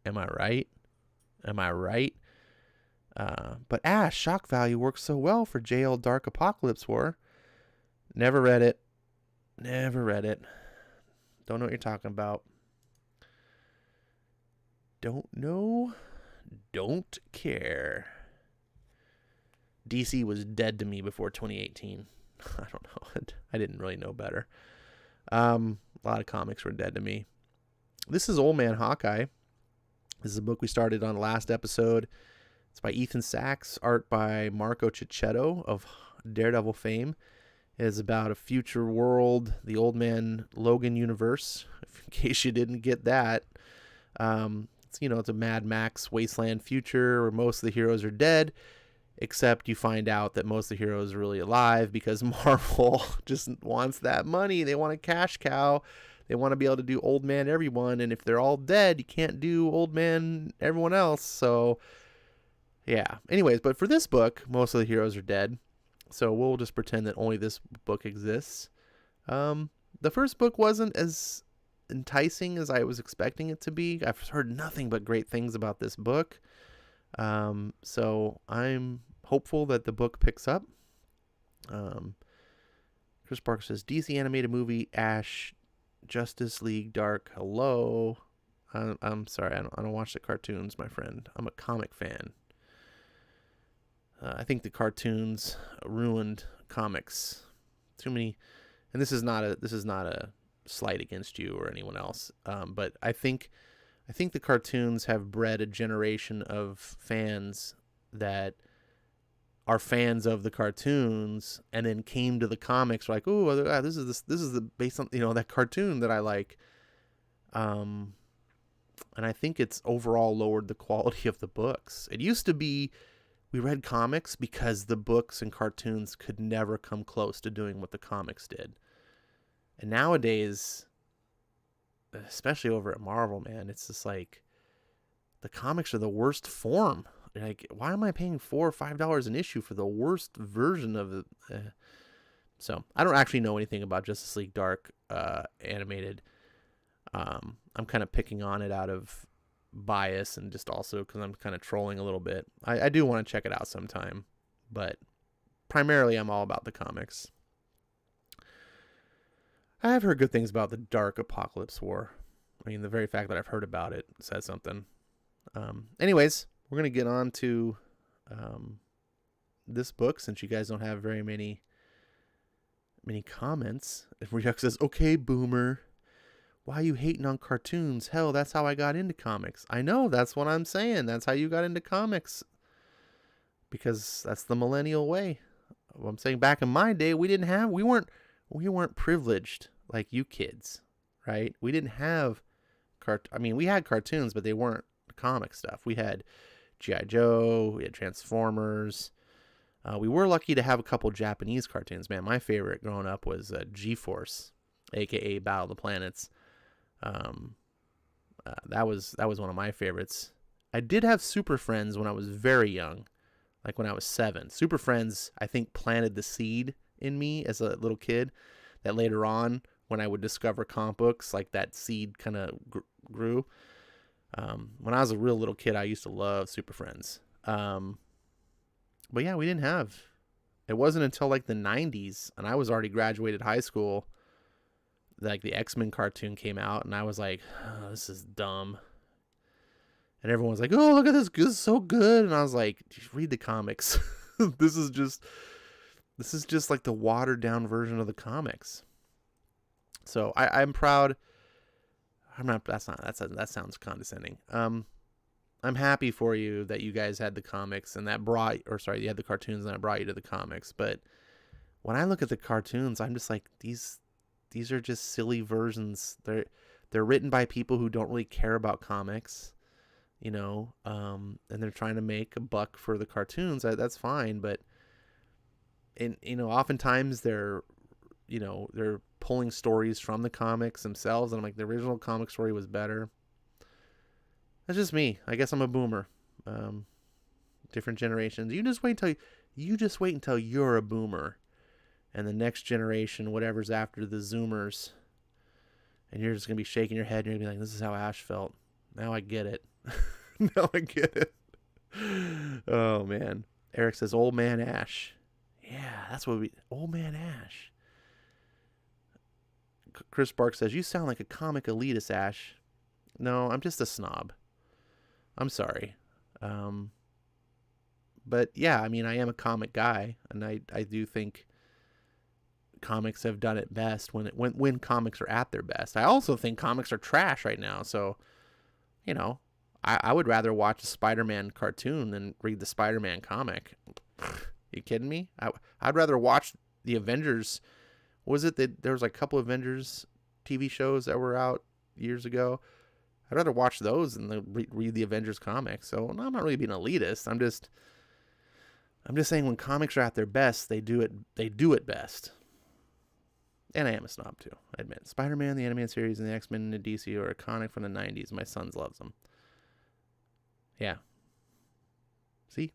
Speaker 1: Am I right? But Ash, shock value works so well for JL Dark Apocalypse War. Never read it. Don't know what you're talking about. Don't know. Don't care. DC was dead to me before 2018. I don't know. I didn't really know better. A lot of comics were dead to me. This is Old Man Hawkeye. This is a book we started on the last episode. It's by Ethan Sachs, art by Marco Cicchetto of Daredevil fame. It is about a future world, the Old Man Logan universe, in case you didn't get that. It's a Mad Max wasteland future where most of the heroes are dead, except you find out that most of the heroes are really alive because Marvel just wants that money. They want a cash cow. They want to be able to do Old Man everyone, and if they're all dead, you can't do Old Man everyone else. So, yeah. Anyways, but for this book, most of the heroes are dead, so we'll just pretend that only this book exists. The first book wasn't as enticing as I was expecting it to be. I've heard nothing but great things about this book. So I'm hopeful that the book picks up. Chris Parker says, DC animated movie, Ash, Justice League Dark, hello. I'm sorry, I don't watch the cartoons, my friend. I'm a comic fan. I think the cartoons ruined comics. Too many, and this is not a slight against you or anyone else. But I think the cartoons have bred a generation of fans that are fans of the cartoons and then came to the comics like, oh, this is the based on that cartoon that I like. And I think it's overall lowered the quality of the books. It used to be we read comics because the books and cartoons could never come close to doing what the comics did. And nowadays, especially over at Marvel, man, it's just like the comics are the worst form. Like, why am I paying $4 or $5 an issue for the worst version of it? So I don't actually know anything about Justice League Dark animated. I'm kind of picking on it out of bias and just also because I'm kind of trolling a little bit. I do want to check it out sometime, but primarily I'm all about the comics. I have heard good things about the Dark Apocalypse War. I mean, the very fact that I've heard about it says something. Anyways, we're going to get on to this book since you guys don't have very many comments. Redux says, okay, boomer. Why are you hating on cartoons? Hell, that's how I got into comics. I know, that's what I'm saying. That's how you got into comics. Because that's the millennial way. I'm saying back in my day, we weren't privileged like you kids, right? We didn't have we had cartoons, but they weren't comic stuff. We had G.I. Joe, we had Transformers. We were lucky to have a couple Japanese cartoons, man. My favorite growing up was G-Force, aka Battle of the Planets. That was one of my favorites. I did have Super Friends when I was very young, like when I was 7. Super Friends, I think, planted the seed in me as a little kid that later on, when I would discover comic books, like that seed kind of grew. When I was a real little kid, I used to love Super Friends. But yeah, we didn't have. It wasn't until like the 90s, and I was already graduated high school, like the X-Men cartoon came out, and I was like, oh, this is dumb. And everyone was like, oh, look at this. This is so good. And I was like, read the comics. This is just like the watered down version of the comics. So I'm proud. That sounds condescending. I'm happy for you that you guys had the comics and you had the cartoons and that brought you to the comics. But when I look at the cartoons, I'm just like, these are just silly versions. They're written by people who don't really care about comics, and they're trying to make a buck for the cartoons. That's fine, but oftentimes they're pulling stories from the comics themselves, and I'm like, the original comic story was better. That's just me. I guess I'm a boomer. Different generations. You just wait until you're a boomer, and the next generation, whatever's after the Zoomers, and you're just gonna be shaking your head, and you're gonna be like, "This is how Ash felt. Now I get it. Now I get it." Oh man. Eric says, "Old Man Ash." Yeah, that's what Old Man Ash. Chris Sparks says, "You sound like a comic elitist, Ash." No, I'm just a snob. I'm sorry. But yeah, I mean, I am a comic guy, and I do think comics have done it best when comics are at their best. I also think comics are trash right now. So, you know, I would rather watch a Spider-Man cartoon than read the Spider-Man comic. You kidding me? I'd rather watch the Avengers. Was it that there was like a couple Avengers TV shows that were out years ago? I'd rather watch those than read the Avengers comics. So I'm not really being elitist. I'm just saying when comics are at their best, they do it best. And I am a snob too, I admit. Spider-Man, the animated series, and the X-Men and the DC are iconic from the 90s. My sons loves them. Yeah. See?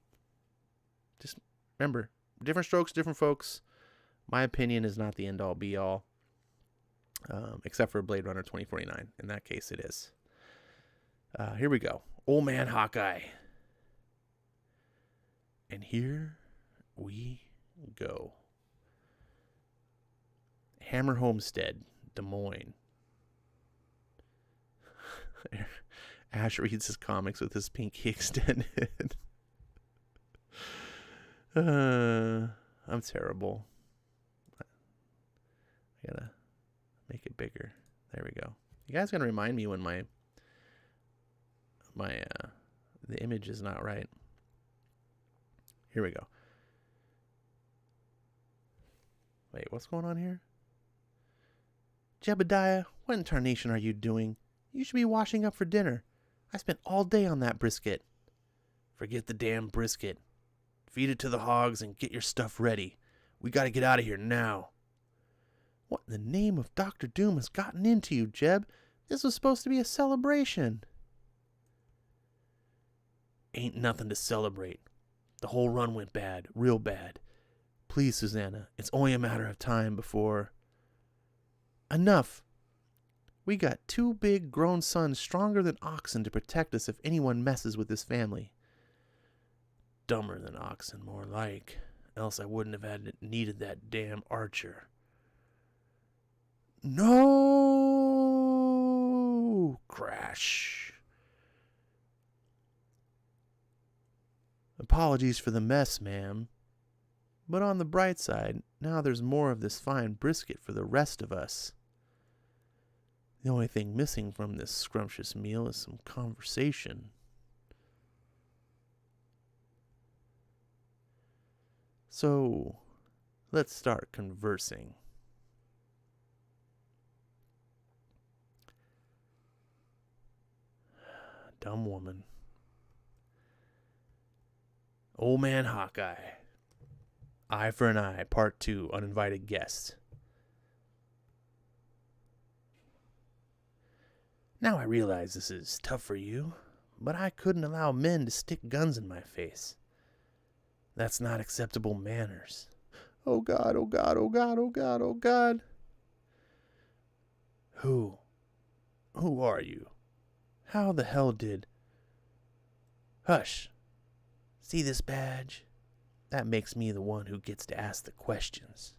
Speaker 1: Just remember, different strokes, different folks. My opinion is not the end-all, be-all. Except for Blade Runner 2049. In that case, it is. Here we go. Old Man Hawkeye. And here we go. Hammer Homestead, Des Moines. Ash reads his comics with his pinky extended. I'm terrible. I gotta make it bigger. There we go. You guys gotta remind me when my the image is not right. Here we go. Wait, what's going on here? Jebediah, what in tarnation are you doing? You should be washing up for dinner. I spent all day on that brisket. Forget the damn brisket. Feed it to the hogs and get your stuff ready. We gotta get out of here now. What in the name of Dr. Doom has gotten into you, Jeb? This was supposed to be a celebration. Ain't nothing to celebrate. The whole run went bad, real bad. Please, Susanna, it's only a matter of time before... Enough. We got 2 big grown sons stronger than oxen to protect us if anyone messes with this family. Dumber than oxen, more like. Else I wouldn't have needed that damn archer. No! Crash. Apologies for the mess, ma'am. But on the bright side, now there's more of this fine brisket for the rest of us. The only thing missing from this scrumptious meal is some conversation. So, let's start conversing. Dumb woman. Old Man Hawkeye. Eye for an Eye, Part 2, Uninvited Guest. Now I realize this is tough for you, but I couldn't allow men to stick guns in my face. That's not acceptable manners. Oh God, oh God, oh God, oh God, oh God. Who are you? How the hell did... Hush. See this badge? That makes me the one who gets to ask the questions.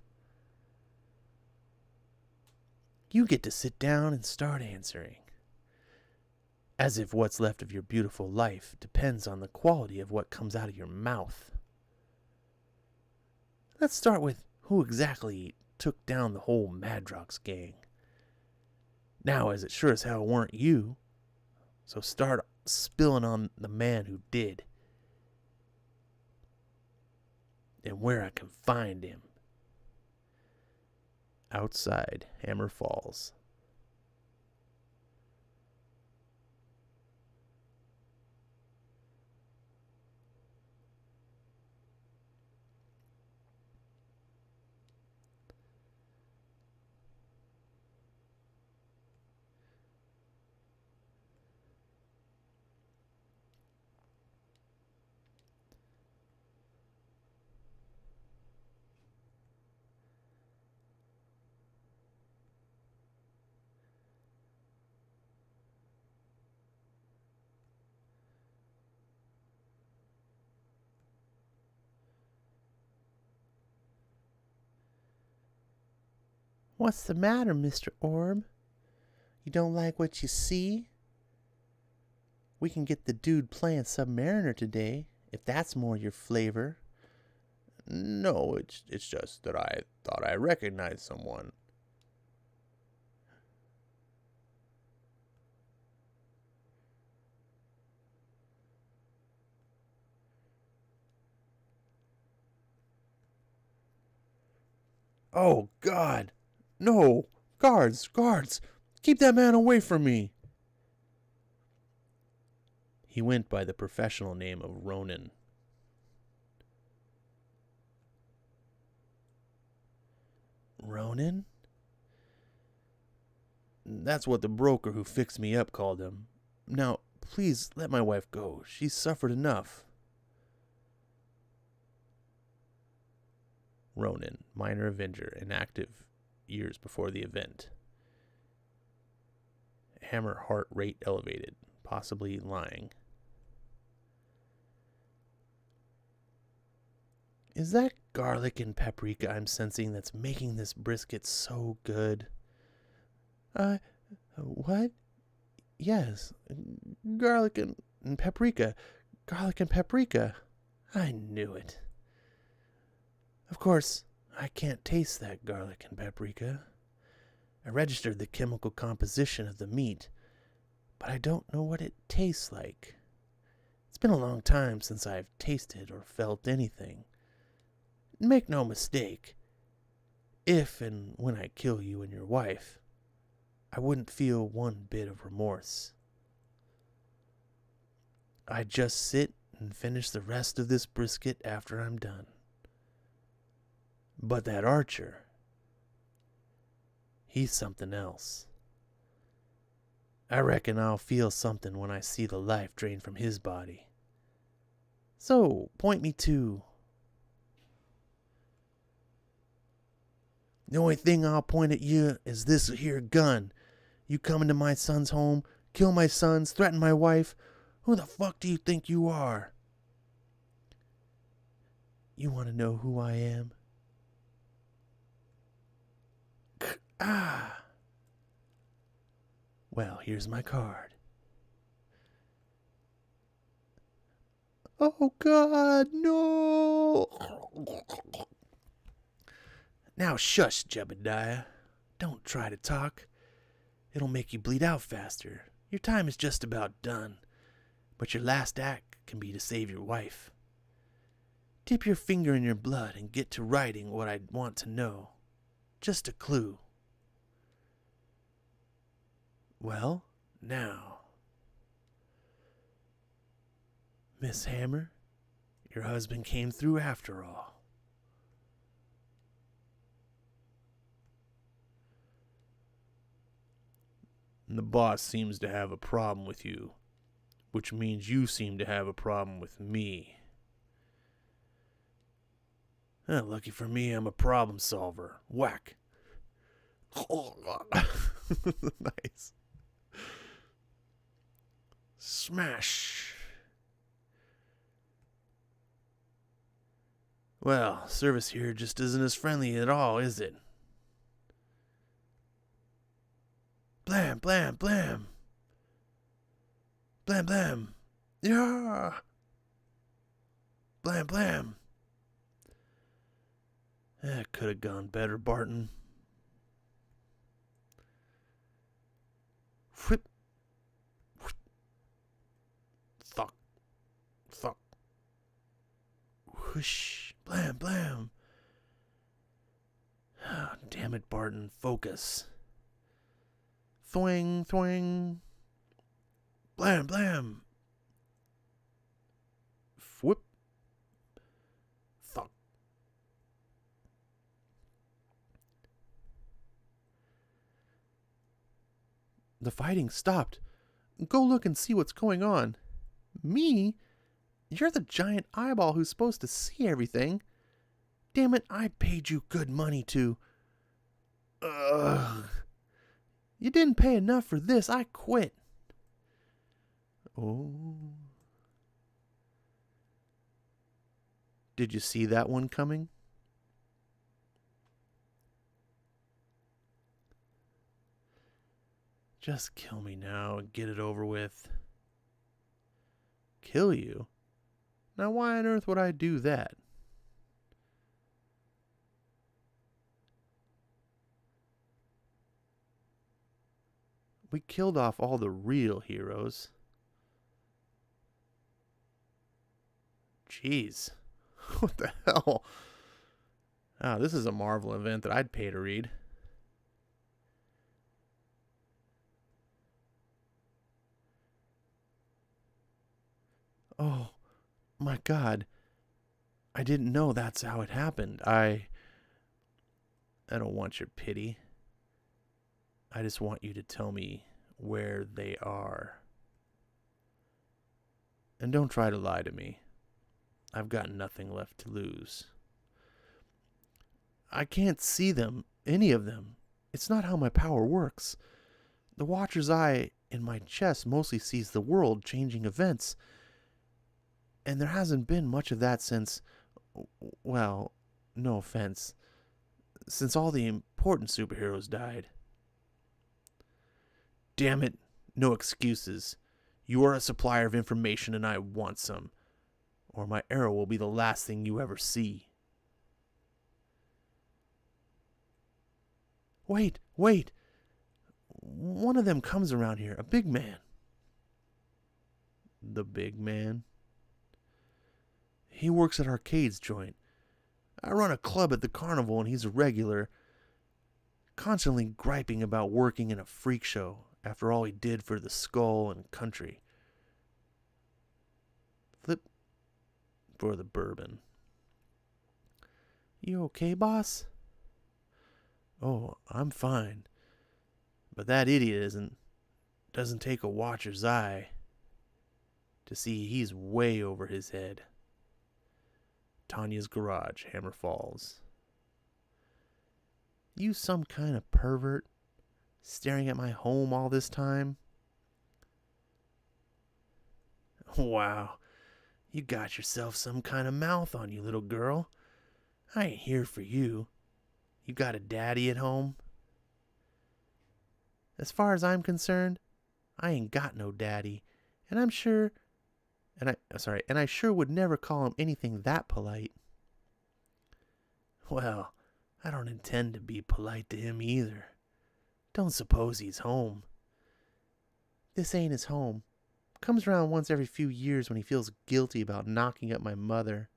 Speaker 1: You get to sit down and start answering. As if what's left of your beautiful life depends on the quality of what comes out of your mouth. Let's start with who exactly took down the whole Madrox gang. Now, as it sure as hell weren't you, so start spilling on the man who did. And where I can find him. Outside Hammer Falls. What's the matter, Mr. Orb? You don't like what you see? We can get the dude playing Submariner today, if that's more your flavor. No, it's just that I thought I recognized someone. Oh, God. No. Guards, guards. Keep that man away from me. He went by the professional name of Ronan. Ronan? That's what the broker who fixed me up called him. Now, please let my wife go. She's suffered enough. Ronan, minor Avenger, inactive years before the event. Hammer heart rate elevated, possibly lying. Is that garlic and paprika I'm sensing that's making this brisket so good? What? Yes, garlic and paprika. Garlic and paprika. I knew it. Of course, I can't taste that garlic and paprika. I registered the chemical composition of the meat, but I don't know what it tastes like. It's been a long time since I've tasted or felt anything. Make no mistake, if and when I kill you and your wife, I wouldn't feel one bit of remorse. I'd just sit and finish the rest of this brisket after I'm done. But that archer, he's something else. I reckon I'll feel something when I see the life drain from his body. So, point me to... The only thing I'll point at you is this here gun. You come into my son's home, kill my sons, threaten my wife. Who the fuck do you think you are? You want to know who I am? Ah. Well, here's my card. Oh, God, no. Now shush, Jebediah. Don't try to talk. It'll make you bleed out faster. Your time is just about done. But your last act can be to save your wife. Dip your finger in your blood and get to writing what I want to know. Just a clue. Well, now. Miss Hammer, your husband came through after all. The boss seems to have a problem with you, which means you seem to have a problem with me. Lucky for me, I'm a problem solver. Whack. Nice. Smash. Well, service here just isn't as friendly at all, is it? Blam, blam, blam. Blam, blam. Yeah. Blam, blam. That could have gone better, Barton. Whip. Thuck. Thuck. Whoosh. Blam, blam. Oh, damn it, Barton. Focus. Thwing, thwing. Blam, blam. Whoop. Thuck. The fighting stopped. Go look and see what's going on. Me? You're the giant eyeball who's supposed to see everything. Damn it, I paid you good money to... Ugh. You didn't pay enough for this. I quit. Oh. Did you see that one coming? Just kill me now and get it over with. Kill you? Now why on earth would I do that? We killed off all the real heroes. Jeez. What the hell? Oh, this is a Marvel event that I'd pay to read. Oh, my God. I didn't know that's how it happened. I don't want your pity. I just want you to tell me where they are. And don't try to lie to me. I've got nothing left to lose. I can't see them, any of them. It's not how my power works. The Watcher's eye in my chest mostly sees the world changing events. And there hasn't been much of that since, well, no offense, since all the important superheroes died. Damn it, no excuses. You are a supplier of information and I want some, or my arrow will be the last thing you ever see. Wait. One of them comes around here, a big man. The big man? He works at Arcade's joint. I run a club at the carnival and he's a regular, constantly griping about working in a freak show after all he did for the skull and country. Flip for the bourbon. You okay, boss? Oh, I'm fine. But that idiot doesn't take a watcher's eye to see he's way over his head. Tanya's garage, Hammer Falls. You some kind of pervert staring at my home all this time? Wow, you got yourself some kind of mouth on you, little girl. I ain't here for you. You got a daddy at home? As far as I'm concerned, I ain't got no daddy, and I sure would never call him anything that polite. Well, I don't intend to be polite to him either. Don't suppose he's home. This ain't his home. Comes around once every few years when he feels guilty about knocking up my mother.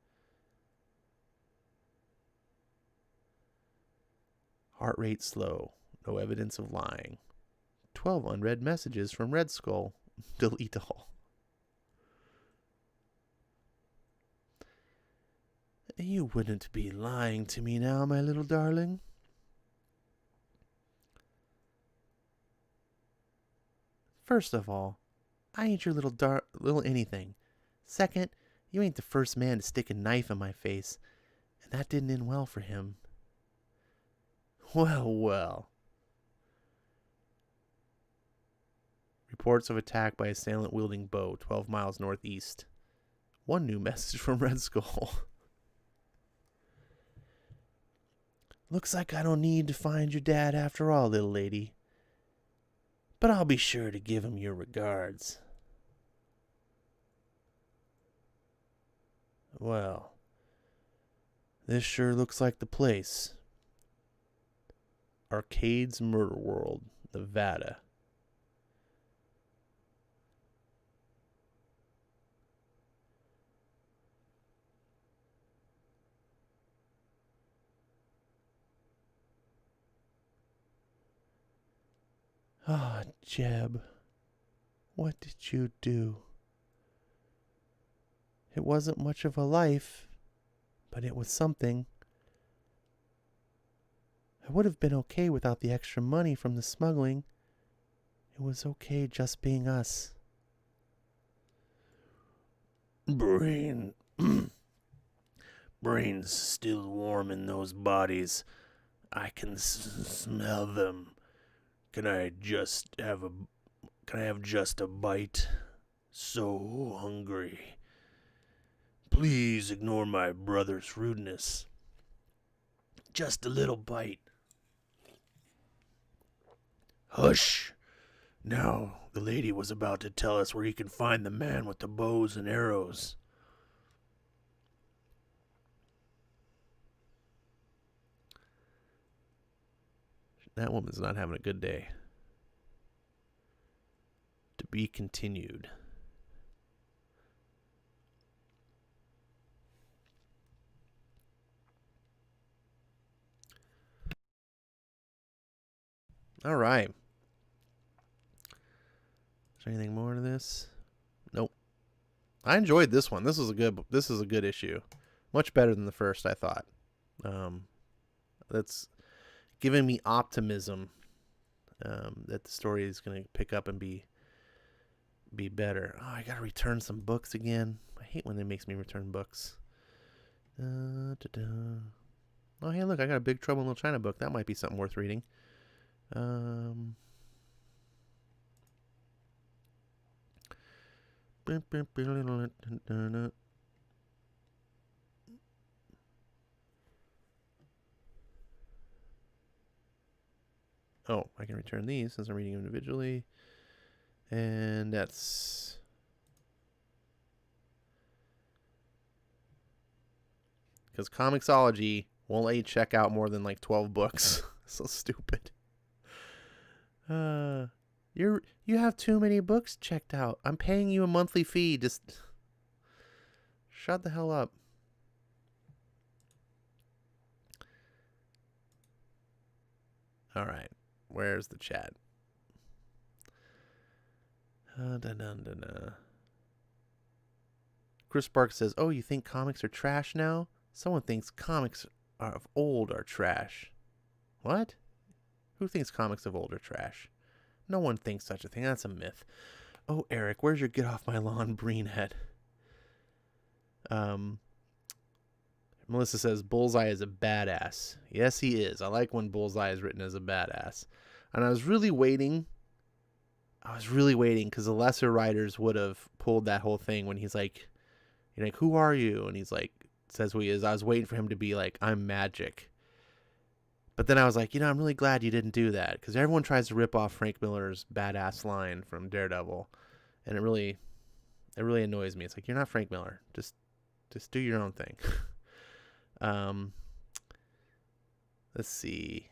Speaker 1: Heart rate slow. No evidence of lying. 12 unread messages from Red Skull. Delete all. You wouldn't be lying to me now, my little darling. First of all, I ain't your little anything. Second, you ain't the first man to stick a knife in my face, and that didn't end well for him. Well. Reports of attack by assailant wielding bow 12 miles northeast. One new message from Red Skull. Looks like I don't need to find your dad after all, little lady. But I'll be sure to give him your regards. Well, this sure looks like the place. Arcade's Murder World, Nevada. Ah, Jeb, what did you do? It wasn't much of a life, but it was something. I would have been okay without the extra money from the smuggling. It was okay just being us. Brains still warm in those bodies. I can smell them. Can I have just a bite? So hungry. Please ignore my brother's rudeness. Just a little bite. Hush! Now, the lady was about to tell us where he can find the man with the bows and arrows. That woman's not having a good day. To be continued. All right. Is there anything more to this? Nope. I enjoyed this one. This is a good issue. Much better than the first, I thought. That's giving me optimism that the story is going to pick up and be better. Oh, I got to return some books again. I hate when it makes me return books. Oh, hey, look, I got a Big Trouble in Little China book. That might be something worth reading. Oh, I can return these since I'm reading them individually. And that's... because Comixology won't let you check out more than like 12 books. So stupid. You have too many books checked out. I'm paying you a monthly fee. Just shut the hell up. All right. Where's the chat? Chris Sparks says, "Oh, you think comics are trash now? Someone thinks comics of old are trash." What? Who thinks comics of old are trash? No one thinks such a thing. That's a myth. Oh, Eric, where's your get off my lawn breen head? Melissa says, Bullseye is a badass. Yes, he is. I like when Bullseye is written as a badass. And I was really waiting because the lesser writers would have pulled that whole thing when he's like, you're like, who are you? And he's like, says who he is. I was waiting for him to be like, I'm magic. But then I was like, I'm really glad you didn't do that, because everyone tries to rip off Frank Miller's badass line from Daredevil, and it really annoys me. It's like, you're not Frank Miller. Just do your own thing. Let's see.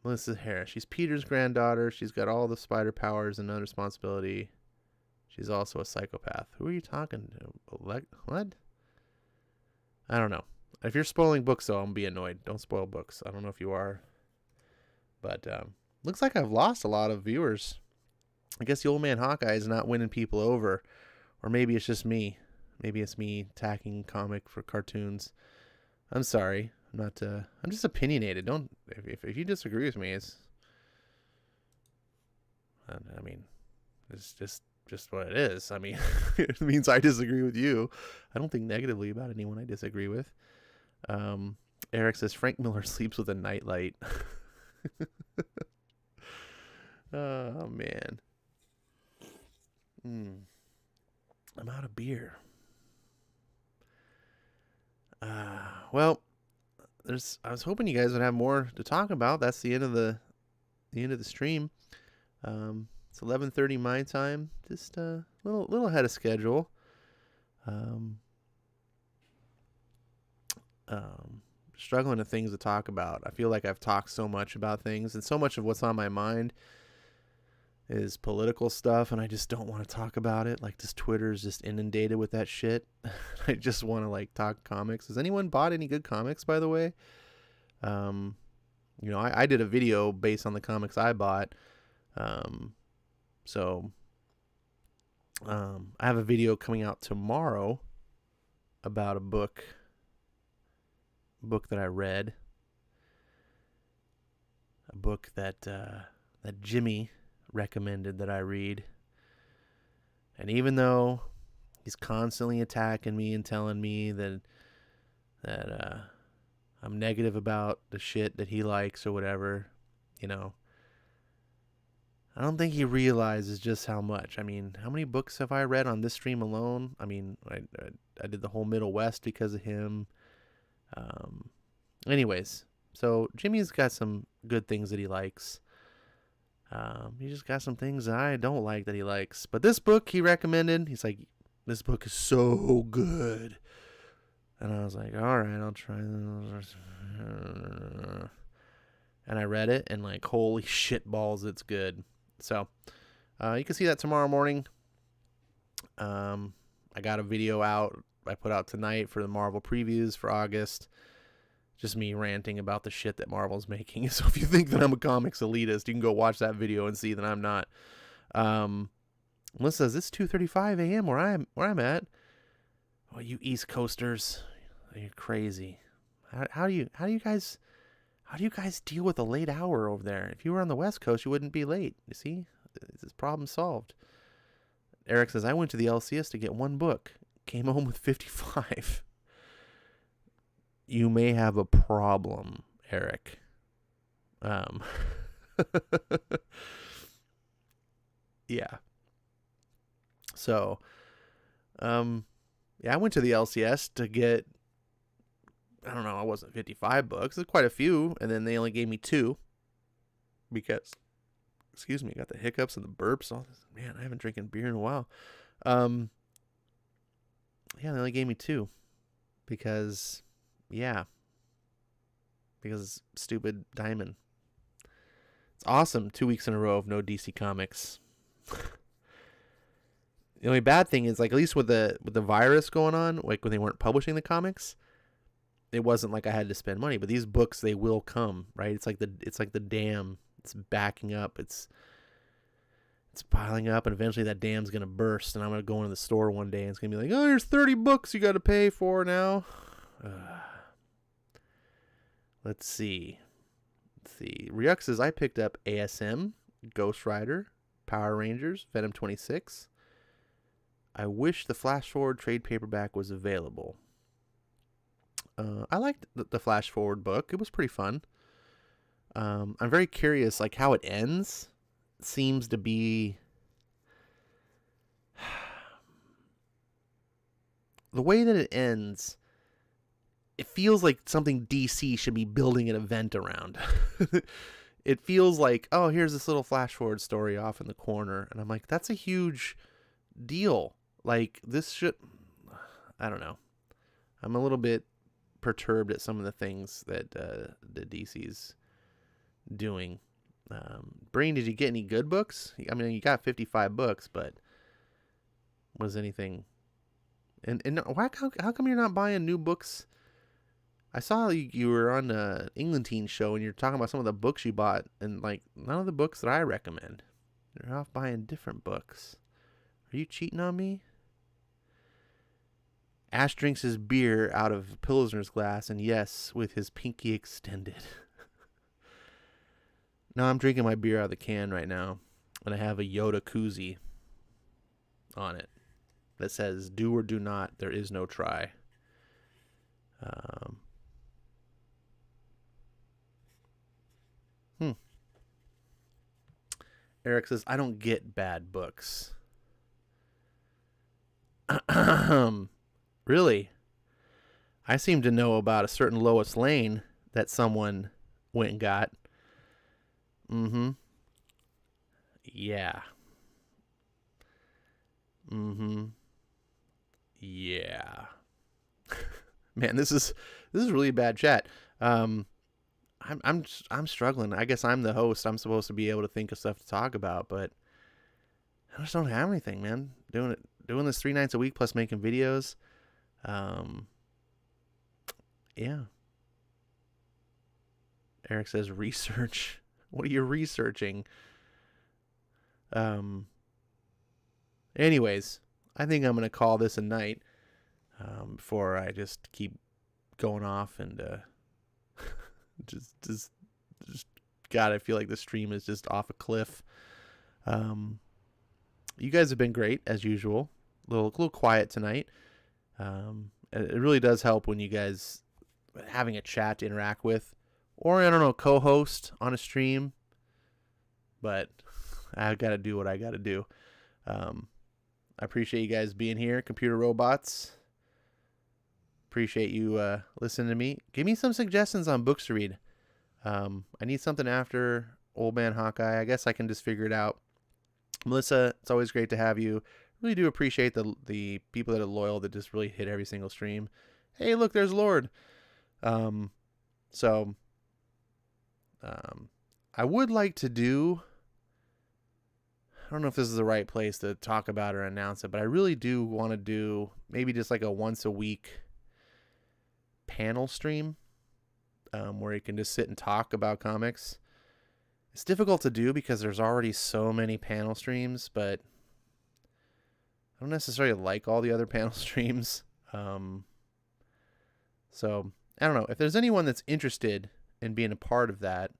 Speaker 1: Melissa Harris. She's Peter's granddaughter. She's got all the spider powers and no responsibility. She's also a psychopath. Who are you talking to? What? I don't know. If you're spoiling books, though, I'm be annoyed. Don't spoil books. I don't know if you are. But looks like I've lost a lot of viewers. I guess the old man Hawkeye is not winning people over. Or maybe it's just me. Maybe it's me attacking comic for cartoons. I'm sorry. I'm just opinionated. Don't if you disagree with me, it's just what it is. I mean, it means I disagree with you. I don't think negatively about anyone I disagree with. Eric says Frank Miller sleeps with a nightlight. Oh man. I'm out of beer. Well, I was hoping you guys would have more to talk about. That's the end of the stream. It's 11:30 my time. Just a little ahead of schedule. Struggling to things to talk about. I feel like I've talked so much about things, and so much of what's on my mind is political stuff, and I just don't want to talk about it. Like, this Twitter is just inundated with that shit. I just want to like talk comics. Has anyone bought any good comics, by the way? I did a video based on the comics I bought. So I have a video coming out tomorrow about a book that I read, a book that Jimmy recommended that I read. And even though he's constantly attacking me and telling me that I'm negative about the shit that he likes or whatever, I don't think he realizes just how much. I mean, how many books have I read on this stream alone? I mean, I did the whole Middle West because of him. Anyways, so Jimmy's got some good things that he likes. He just got some things that I don't like that he likes. But this book he recommended, he's like, this book is so good. And I was like, all right, I'll try this. And I read it, and like, holy shit balls, it's good. So You can see that tomorrow morning. I got a video out I put out tonight for the Marvel previews for August. Just me ranting about the shit that Marvel's making. So if you think that I'm a comics elitist, you can go watch that video and see that I'm not. Melissa says it's 2:35 a.m. where I'm at. Oh, you East Coasters, you're crazy. How do you guys deal with a late hour over there? If you were on the West Coast, you wouldn't be late. You see, this problem solved. Eric says I went to the LCS to get one book, came home with 55. You may have a problem, Eric. Yeah. So, yeah, I went to the LCS to get, I don't know, I wasn't 55 books. There's quite a few, and then they only gave me 2 because, excuse me, got the hiccups and the burps. All this. Man, I haven't drinking beer in a while. Yeah, they only gave me 2 because, yeah, because stupid Diamond. It's awesome. 2 weeks in a row of no DC Comics. The only bad thing is, like, at least with the virus going on, like when they weren't publishing the comics, it wasn't like I had to spend money. But these books, they will come, right? It's like the dam. It's backing up. It's piling up, and eventually that dam's gonna burst, and I'm gonna go into the store one day, and it's gonna be like, oh, here's 30 books you got to pay for now. Let's see. Ryuk says I picked up ASM, Ghost Rider, Power Rangers, Venom 26. I wish the Flash Forward trade paperback was available. I liked the Flash Forward book. It was pretty fun. I'm very curious, like, how it ends. It seems to be the way that it ends. It feels like something DC should be building an event around. It feels like, oh, here's this little Flash Forward story off in the corner, and I'm like, that's a huge deal. Like, this should, I don't know. I'm a little bit perturbed at some of the things that the DC's doing. Brain, did you get any good books? I mean, you got 55 books, but was anything? And how come you're not buying new books? I saw you were on the Englandine show and you're talking about some of the books you bought, and like none of the books that I recommend. You're off buying different books. Are you cheating on me? Ash drinks his beer out of Pilsner's glass, and yes, with his pinky extended. No, I'm drinking my beer out of the can right now, and I have a Yoda koozie on it that says, do or do not, there is no try. Eric says, I don't get bad books. Really? I seem to know about a certain Lois Lane that someone went and got. Mm-hmm. Yeah. Mm-hmm. Yeah. Man, this is really bad chat. I'm struggling. I guess I'm the host. I'm supposed to be able to think of stuff to talk about, but I just don't have anything, man. Doing this 3 nights a week plus making videos. Yeah. Eric says research. What are you researching? Anyways, I think I'm going to call this a night before I just keep going off and just God, I feel like the stream is just off a cliff. You guys have been great as usual. A little quiet tonight. It really does help when you guys having a chat to interact with, or I don't know, co-host on a stream. But I got to do what I got to do. I appreciate you guys being here, computer robots. Appreciate you listening to me. Give me some suggestions on books to read. I need something after Old Man Hawkeye. I guess I can just figure it out. Melissa, it's always great to have you. Really do appreciate the people that are loyal, that just really hit every single stream. Hey, look, there's Lord. I would like to do I don't know if this is the right place to talk about or announce it, but I really do want to do maybe just like a once a week panel stream where you can just sit and talk about comics. It's difficult to do because there's already so many panel streams, but I don't necessarily like all the other panel streams. So I don't know if there's anyone that's interested in being a part of that,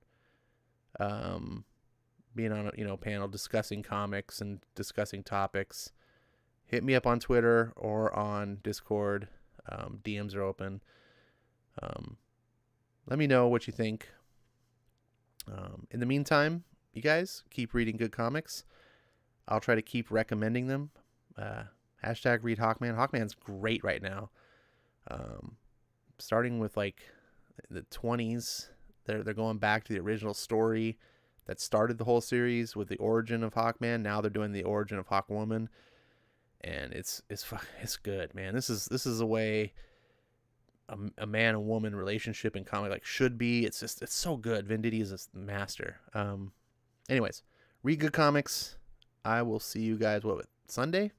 Speaker 1: being on a panel discussing comics and discussing topics. Hit me up on Twitter or on Discord. DMs are open. Let me know what you think. In the meantime, you guys keep reading good comics. I'll try to keep recommending them. Hashtag read Hawkman. Hawkman's great right now. Starting with like the 20s, they're going back to the original story that started the whole series with the origin of Hawkman. Now they're doing the origin of Hawkwoman, and it's good, man. This is a way a man and woman relationship in comic like should be. It's so good. Venditti is a master. Anyways, read good comics. I will see you guys Sunday.